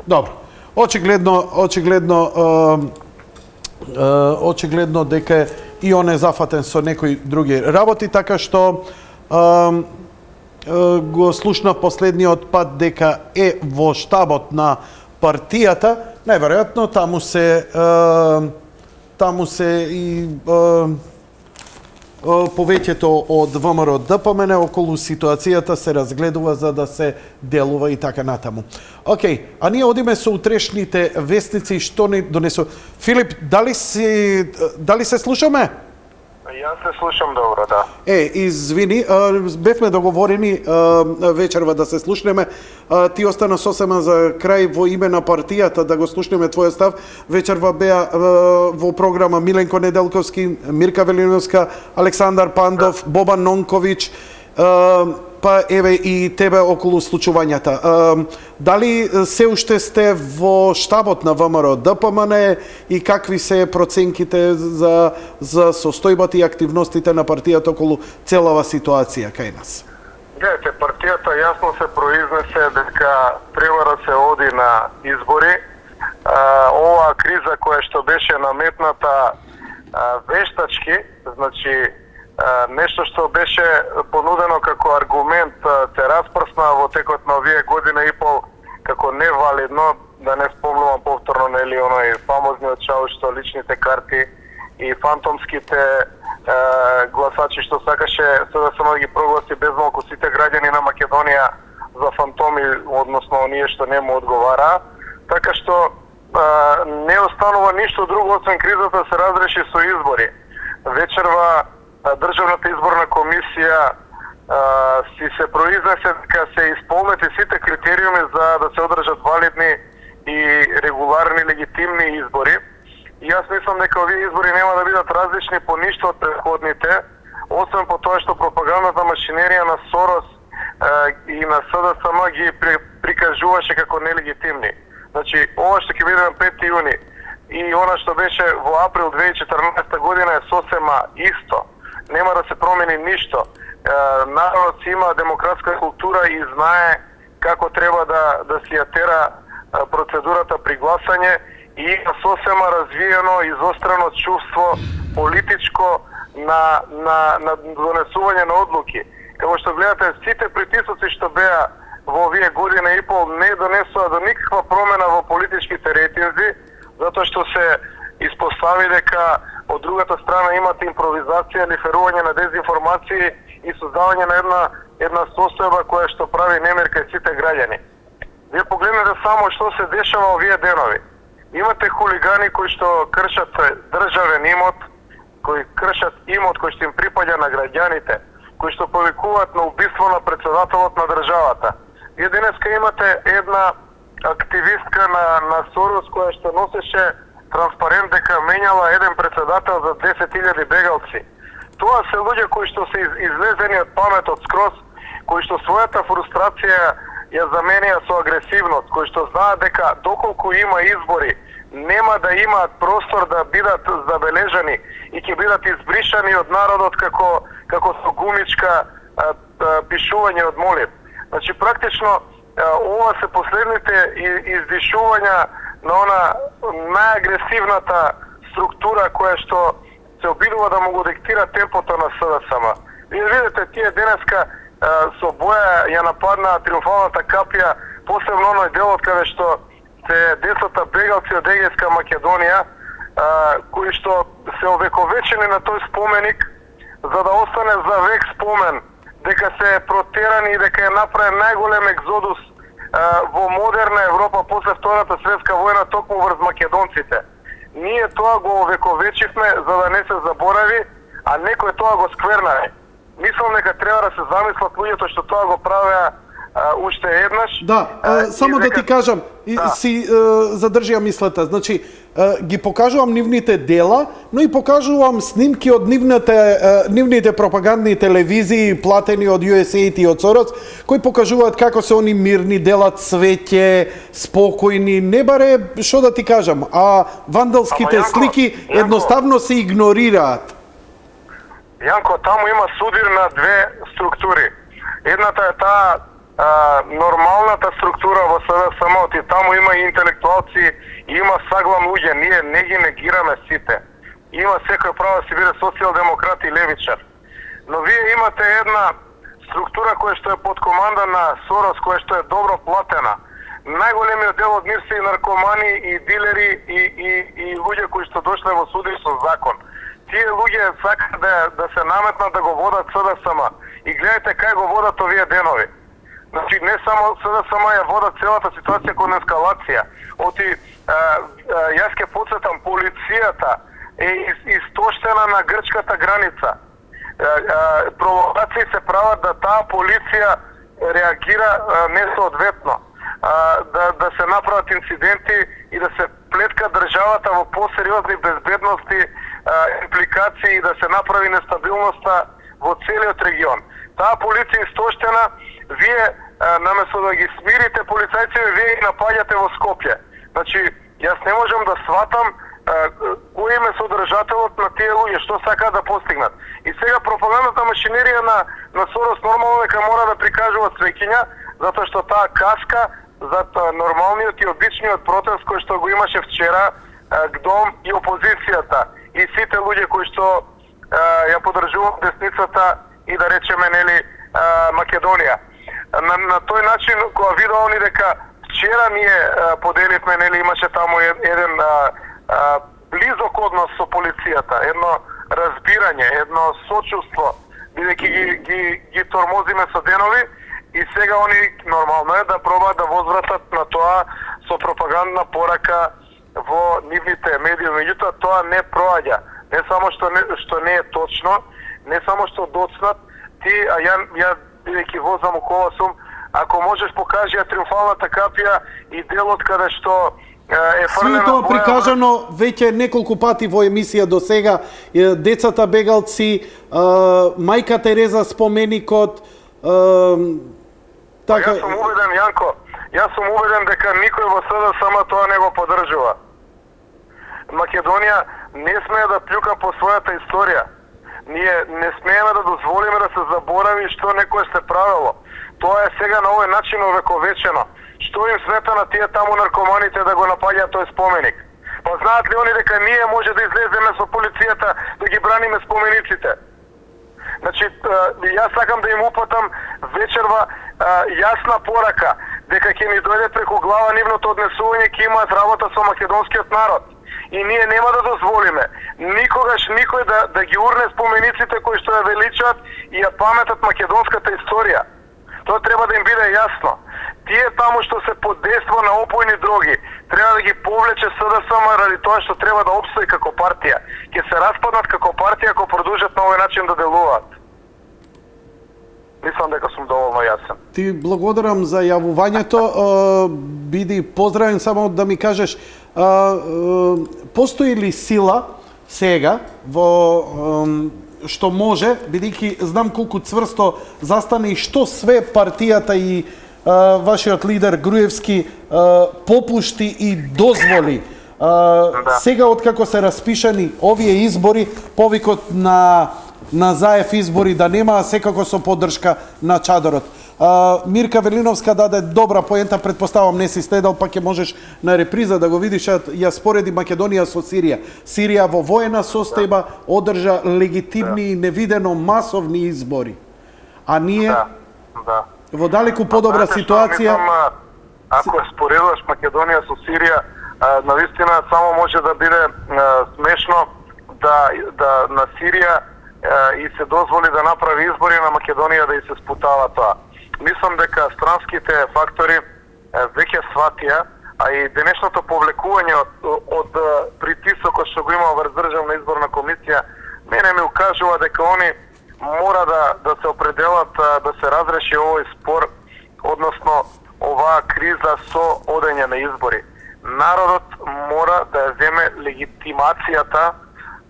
Добро. Очигледно дека и он е зафатен со некои други работи, така што го слушна последниот пат дека е во штабот на партијата, најверојатно таму се и повеќето од ВМРО ДПМН околу ситуацијата се разгледува за да се делува и така натаму. Океј, а ние одиме со утрешните вестници, што ни донесу. Филип, дали се слушаме? Јас се слушам добро, да. Извини, бевме договорени вечерва да се слушнеме. Ти остана сосема за крај во име на партијата да го слушнеме твојот став. Вечерва беа во програма Миленко Неделковски, Мирка Велиновска, Александар Пандов, Бобан Нонковиќ, па еве и тебе околу случувањата. Дали се уште сте во штабот на ВМРО ДПМН и какви се проценките за состојбата и активностите на партијата околу целава ситуација кај нас? Гледайте, партијата јасно се произнесе дека треба да се оди на избори. Оваа криза која што беше наметната вештачки, значи нешто што беше понудено како аргумент се распрсна во текот на овие година и пол како невалидно, да не спомнувам повторно нели оној фамозниот шау што личните карти и фантомските гласачи што сакаше СДСМ да ги прогласи безмалку сите граѓани на Македонија за фантоми, односно оние што не му одговара. Така што не останува ништо друго освен кризата да се разреши со избори. Вечерва Државната изборна комисија си се произнесе дека се исполнети сите критериуми за да се одржат валидни и регуларни легитимни избори. И јас мислам дека овие избори нема да бидат различни по ништо од претходните, освен по тоа што пропагандната машинерија на Сорос и на СДСМ ги прикажуваше како нелегитимни. Значи, ова што ќе биде на 5 јуни и она што беше во април 2014 година е сосема исто. Нема да се промени ништо. Народот си има демократска култура и знае како треба да си ја тера процедурата при гласање и има сосема развиено и изострено чувство политичко на донесување на одлуки. Како што гледате, сите притисоци што беа во овие година и пол не донесува до никаква промена во политичките рейтинзи, затоа што се испостави дека од другата страна имате импровизација, лиферување на дезинформации и создавање на една состојба која што прави немир кај сите граѓани. Вие погледнете само што се дешава овие денови. Имате хулигани кои што кршат државен имот, кои кршат имот кој што им припаѓа на граѓаните, кои што повикуваат на убиство на председателот на државата. Вие денеска имате една активистка на Сорос која што носеше транспарент дека менјала еден председател за 10.000 бегалци. Тоа се луѓе кои што се излезени од паметот скроз, кои што својата фрустрација ја заменија со агресивност, кои што знаат дека доколку има избори, нема да имаат простор да бидат забележани и ќе бидат избришани од народот како со гумичка пишување од молив. Значи практично ова се последните издишувања на она најагресивната структура која што се обидува да му го диктира темпото на СДСМ. Вие видите, тие денеска со боја ја нападнаа триумфалната капија, посебно оној делот каде што се 10 бегалци од Егејска Македонија, кои што се овековечени на тој споменик, за да остане за век спомен дека се протерани и дека е направен најголем екзодус во модерна Европа после Втората светска војна токму врз македонците. Ние тоа го овековечивме за да не се заборави, а некој тоа го сквернави. Мислам дека треба да се замислат луѓето што тоа го правеа уште еднаш. Да, само да ти кажам, си задржија мислата. Значи, ги покажувам нивните дела, но и покажувам снимки од нивните пропагандни телевизии платени од USAID и од Сорос, кои покажуваат како се они мирни, делат цвеќе, спокојни, не баре што да ти кажам, а вандалските слики едноставно се игнорираат. Јанко, таму има судир на две структури. Едната е таа нормалната структура во СДСМ, и таму има и интелектуалци, и има саглам луѓе, ние не ги негираме сите. Има секој право да си биде социјалдемократ и левичар. Но вие имате една структура која што е под команда на Сорос, која што е добро платена. Најголемиот дел од нив се и наркомани, и дилери, и луѓе кои што дошле во суди со закон. Тие луѓе сакаат да се наметнат да го водат СДСМ. И гледате кај го водат овие денови. Значи, не само СДСМ ја водат целата ситуација кон ескалација. Јас ке подсетам, полицијата е истоштена на грчката граница. Провокации се прават да таа полиција реагира несоодветно. Да се направат инциденти и да се плетка државата во посериозни безбедности, импликации и да се направи нестабилноста во целиот регион. Таа полиција истоштена, вие наместо да ги смирите полицајците, вие ги напаѓате во Скопје. Значи, јас не можам да сватам кој им е содржателот на тие луѓе, што сакаат да постигнат. И сега пропагандната машинерија на Сорос нормално дека мора да прикажува цвеќиња, затоа што таа каска за нормалниот и обичниот протест кој што го имаше вчера ГДОМ и опозицијата и сите луѓе кои што ја поддржуваат десницата и да речеме нели Македонија. На тој начин кога видоа они дека вчера ние поделивме нели имаше таму еден близок однос со полицијата, едно разбирање, едно сочувство, бидејќи ги тормозиме со денови и сега они нормално е да пробаат да возвратат на тоа со пропагандна порака во нивните медии, меѓутоа тоа не проаѓа. Не само што не е точно, не само што доцнат, ти, а ја бидејќи возам около сум, ако можеш покажи ја триумфалната капија и делот каде што е фрлена Све тоа боја... прикажано веќе неколку пати во емисија до сега, децата бегалци, мајка Тереза споменикот, така... Јас сум убеден, Јанко, јас сум убеден дека никој во СДСМ тоа не го поддржува. Македонија не смее да плюка по својата историја. Ние не смееме да дозволиме да се заборави што некој се правело. Тоа е сега на овој начин овековечено. Што им смета на тие таму наркоманите да го напаѓаат тој споменик? Па знаат ли они дека ние може да излеземе со полицијата да ги браниме спомениците? Значи, јас сакам да им упатам вечерва јасна порака дека ќе ни дојде преку глава нивното однесување, ќе имаат работа со македонскиот народ. И ние нема да дозволиме никогаш никој да ги урне спомениците кои што ја величаат и ја паметат македонската историја. Тоа треба да им биде јасно. Тие таму што се под дејство на опојни дроги, треба да ги повлече СДСМ ради тоа што треба да опстои како партија. Ќе се распаднат како партија ако продолжат на овој начин да делуваат. Мислам дека сум доволно јасен. Ти благодарам за јавувањето. Биди поздравен, само да ми кажеш, постои ли сила сега во што може, бидејќи знам колку цврсто застане и што све партијата и вашиот лидер Груевски попушти и дозволи. Сега откако се распишани овие избори, повикот на Заев избори да нема, секако со поддршка на чадорот. Мирка Велиновска даде добра поента, предпоставам не си следал, па ќе можеш на реприза да го видиш, ја спореди Македонија со Сирија. Сирија во воена состојба одржа легитимни и невидено масовни избори. А ние во далеку подобра ситуација... Ако споредуваш Македонија со Сирија, навистина само може да биде смешно да на Сирија и се дозволи да направи избори, на Македонија да и се спутава тоа. Мислам дека странските фактори веќе сватија, а и денешното повлекување од притисокот што го има врз Државна изборна комисија, мене ми укажува дека они мора да се определат да се разреши овој спор, односно оваа криза со одење на избори. Народот мора да ја земе легитимацијата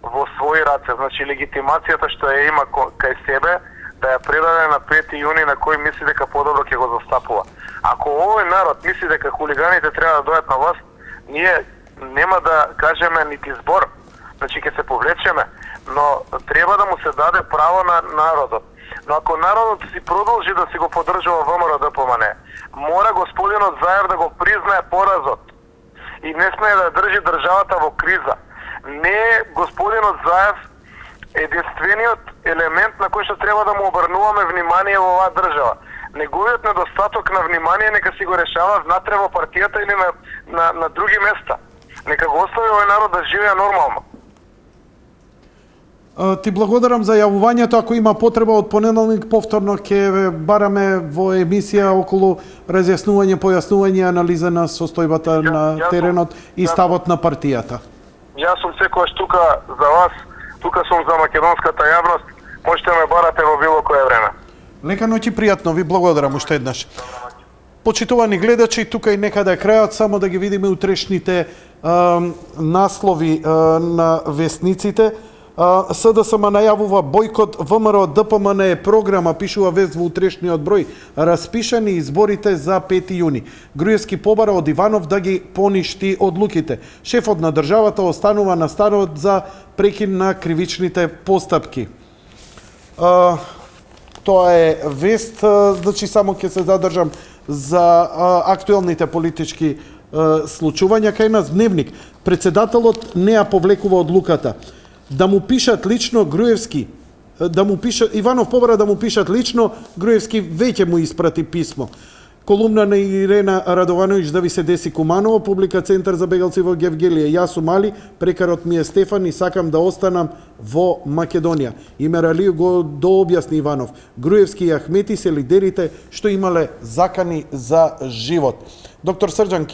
во своји раце, значи легитимацијата што ја има кај себе, да ја предаде на 5 јуни на кој мисли дека подобро ќе го застапува. Ако овој народ мисли дека хулиганите треба да дојдат на власт, ние нема да кажеме нити збор, значи ќе се повлечеме, но треба да му се даде право на народот. Но ако народот си продолжи да си го поддржува ВМРО-ДПМН, мора господинот Заев да го признае поразот и не смее да држи државата во криза. Не е господинот Заев единствениот елемент на кој што треба да му обрнуваме внимание во оваа држава. Неговиот недостаток на внимание нека си го решава внатре во партијата или на други места. Нека го остави овој народ да живее нормално. Ти благодарам за јавувањето. Ако има потреба од понеделник повторно ќе бараме во емисија околу разјаснување, појаснување, анализа на состојбата на теренот и ставот на партијата. Јас сум секогаш тука за вас, тука сум за македонската јавност, можете ме барате во било кое време. Лека ноќ и пријатно, ви благодарам уште еднаш. Почитувани гледачи, тука и некаде е крајот, само да ги видиме утрешните наслови на весниците. СДСМ најавува бойкот, ВМРО ДПМН е програма, пишува вест во утрешниот број. Распишани изборите за 5 јуни. Груевски побара од Иванов да ги поништи одлуките. Шефот на државата останува на старот за прекин на кривичните постапки. Тоа е вест, значи само ќе се задржам за актуелните политички случувања кај нас. Дневник. Председателот не ја повлекува одлуката. Да му пишат лично Груевски, Иванов побара да му пишат лично, Груевски веќе му испрати писмо. Колумна на Ирена Радовановиќ да ви се деси Куманово, публика Центар за бегалци во Гевгелија. Јас сум Али, прекарот ми е Стефан и сакам да останам во Македонија. Имерали го дообјасни Иванов. Груевски и Ахмети се лидерите што имале закани за живот. Доктор Срđan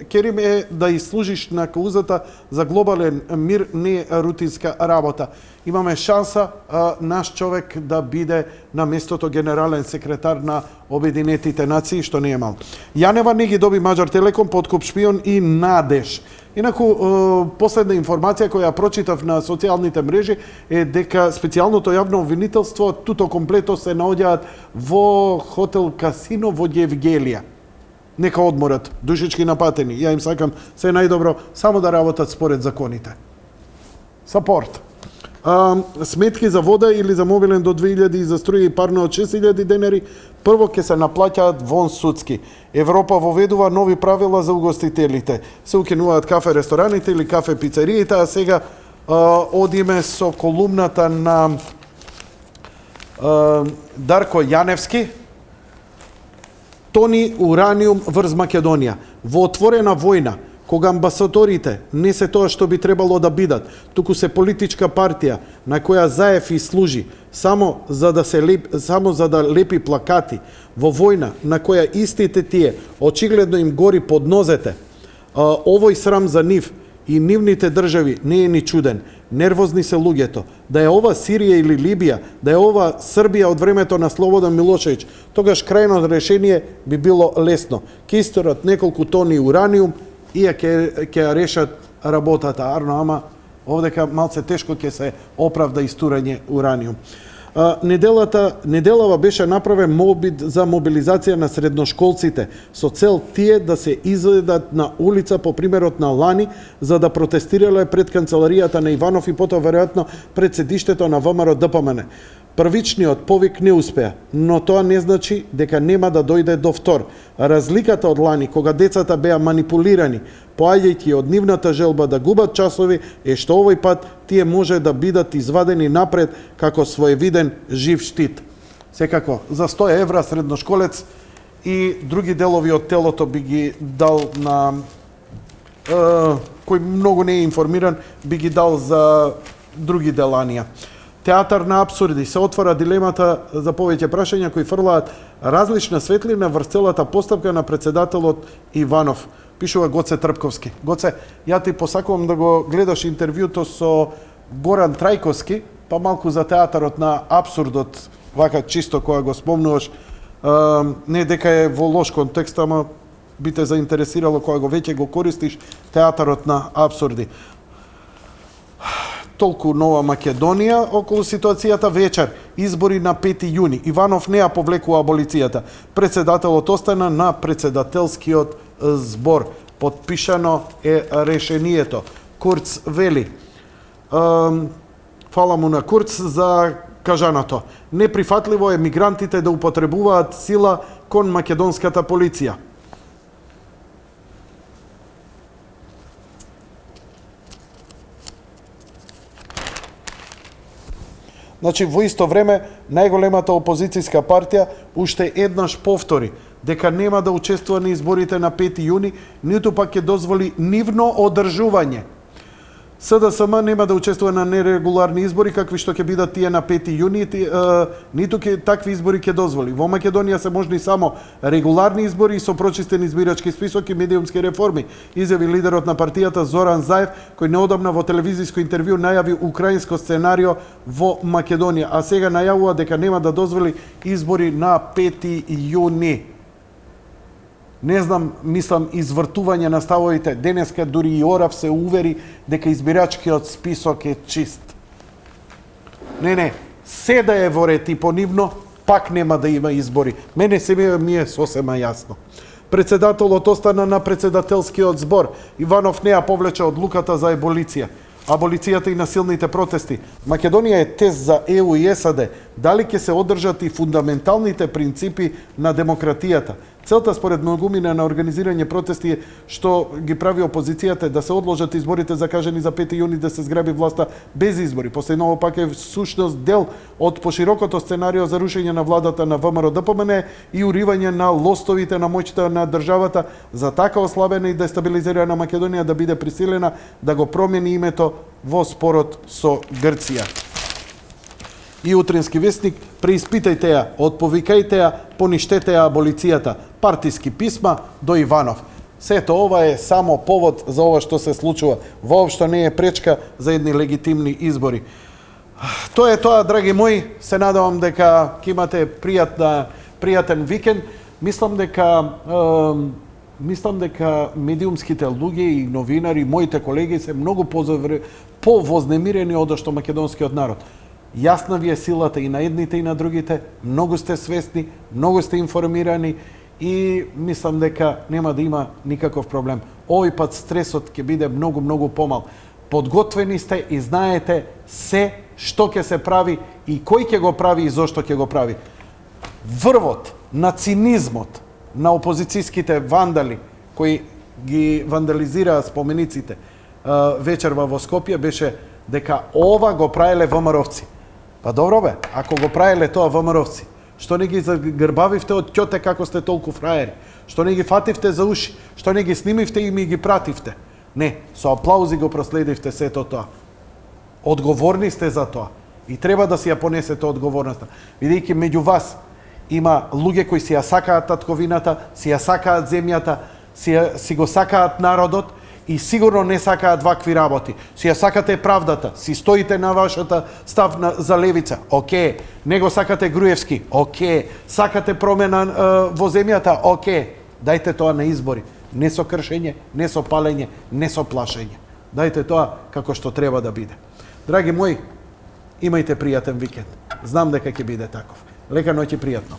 Керим е да изслужиш на каузата за глобален мир не рутинска работа. Имаме шанса наш човек да биде на местото генерален секретар на Обединетите нации, што не е мал. Јанева не ги доби Маđар Телеком, подкуп шпион и надеж. Инаку, последна информација која прочитав на социјалните мрежи е дека специјалното јавно обвинителство туто комплето се наоѓаат во хотел Касино во Гевгелија. Нека одморат, душички напатени. Ја им сакам се најдобро, само да работат според законите. Сапорт. Сметки за вода или за мобилен до 2000 и за струја и парно од 6000 денари, прво ќе се наплаќаат вон судски. Европа воведува нови правила за угостителите. Се укинуваат кафе рестораните или кафе пицериите, а сега одиме со колумната на Дарко Јаневски. Тони ураниум врз Македонија. Во отворена војна, кога амбасадорите не се тоа што би требало да бидат, туку се политичка партија на која Заев и служи само за да лепи плакати, во војна на која истите тие очигледно им гори под нозете, овој срам за нив и нивните држави не е ни чуден. Нервозни се луѓето. Да е ова Сирија или Либија, да е ова Србија од времето на Слободан Милошевиќ, тогаш крајното решение би било лесно. Ке исторат неколку тони ураниум и ќе ја решат работата. Арно, ама овдека малце тешко ќе се оправда истурање ураниум. Неделава беше направен молбит за мобилизација на средношколците со цел тие да се изведат на улица по примерот на лани за да протестирале пред канцеларијата на Иванов и потоа веројатно пред седиштето на ВМРО ДПМН. Првичниот повик не успеа, но тоа не значи дека нема да дојде до втор. Разликата од лани, кога децата беа манипулирани, поаѓајќи од нивната желба да губат часови, е што овој пат тие може да бидат извадени напред како своевиден жив штит. Секако, за 100 евра средношколец и други делови од телото би ги дал на кој многу не е информиран, би ги дал за други деланија. Театар на апсурди. Се отвора дилемата за повеќе прашања кои фрлаат различна светлина врз целата постапка на председателот Иванов. Пишува Гоце Трпковски. Гоце, ја ти посакувам да го гледаш интервјуто со Горан Трајковски, па малку за театарот на апсурдот, вака чисто кога го спомнуваш, не дека е во лош контекст, ама би те заинтересирало кога го веќе го користиш, театарот на апсурди. Толку Нова Македонија околу ситуацијата вечер. Избори на 5 јуни. Иванов не ја повлекува аболицијата. Председателот остана на председателскиот збор. Подпишано е решението. Курц вели. Фала му на Курц за кажаното. Неприфатливо е мигрантите да употребуваат сила кон македонската полиција. Значи, во исто време, најголемата опозицијска партија уште еднаш повтори дека нема да учествува на изборите на 5 јуни, ниту пак ќе дозволи нивно одржување. СДСМ нема да учествува на нерегуларни избори, какви што ќе бидат тие на 5 јуни, ниту такви избори ќе дозволи. Во Македонија се можни само регуларни избори со прочистен избирачки список и медиумски реформи, изјави лидерот на партијата Зоран Заев, кој неодамна во телевизиско интервју најави украинско сценарио во Македонија, а сега најавува дека нема да дозволи избори на 5 јуни. Не знам, мислам, извртување на ставовите. Денеска дури и Орав се увери дека избирачкиот список е чист. Не, се да е во ред и понивно, пак нема да има избори. Мене себе ми е сосема јасно. Председателот остана на председателскиот збор. Иванов не ја повлече одлуката за аболиција. Аболицијата и насилните протести. Македонија е тест за ЕУ и САД. Дали ќе се одржат и фундаменталните принципи на демократијата? Целта според многумина на организирање протести е што ги прави опозицијата да се одложат изборите закажани за 5 јуни да се зграби власта без избори. Последново пак е сушност дел од поширокото сценарио за рушење на владата на ВМРО ДПМН и уривање на лостовите на моќта на државата за така ослабена и дестабилизирана Македонија да биде присилена да го промени името во спорот со Грција. И утрински вестник, преиспитајте ја, отповикајте ја, поништете ја аболицијата. Партиски писма до Иванов. Сето ова е само повод за ова што се случува. Воопшто не е пречка за едни легитимни избори. Тоа е тоа, драги мои. Се надевам дека ќе имате пријатен викенд. Мислам дека медиумските луѓе и новинари, моите колеги се многу повознемирени од што македонскиот народ. Јасна ви е силата и на едните и на другите, многу сте свесни, многу сте информирани и мислам дека нема да има никаков проблем. Овој пат стресот ќе биде многу помал. Подготвени сте и знаете се што ќе се прави и кој ќе го прави и зошто ќе го прави. Врвот на цинизмот на опозицијските вандали кои ги вандализираа спомениците вечерва во Скопје беше дека ова го правеле ВМРО-вци. Па добро бе, ако го правеле тоа ВМРО-вци, што не ги загрбавивте од ќоте како сте толку фраери? Што не ги фативте за уши? Што не ги снимивте и ми ги пративте? Не, со аплаузи го проследивте сето тоа. Одговорни сте за тоа. И треба да си ја понесете одговорноста. Бидејќи меѓу вас има луѓе кои си ја сакаат татковината, си ја сакаат земјата, си го сакаат народот, и сигурно не сакаат вакви работи. Си ја сакате правдата, си стоите на вашата став за левица, оке. Не го сакате Груевски, оке. Сакате промена во земјата, оке. Дајте тоа на избори. Не со кршење, не со палење, не со плашење. Дајте тоа како што треба да биде. Драги мои, имајте пријатен викенд. Знам дека ќе биде таков. Лека ноќ и пријатно.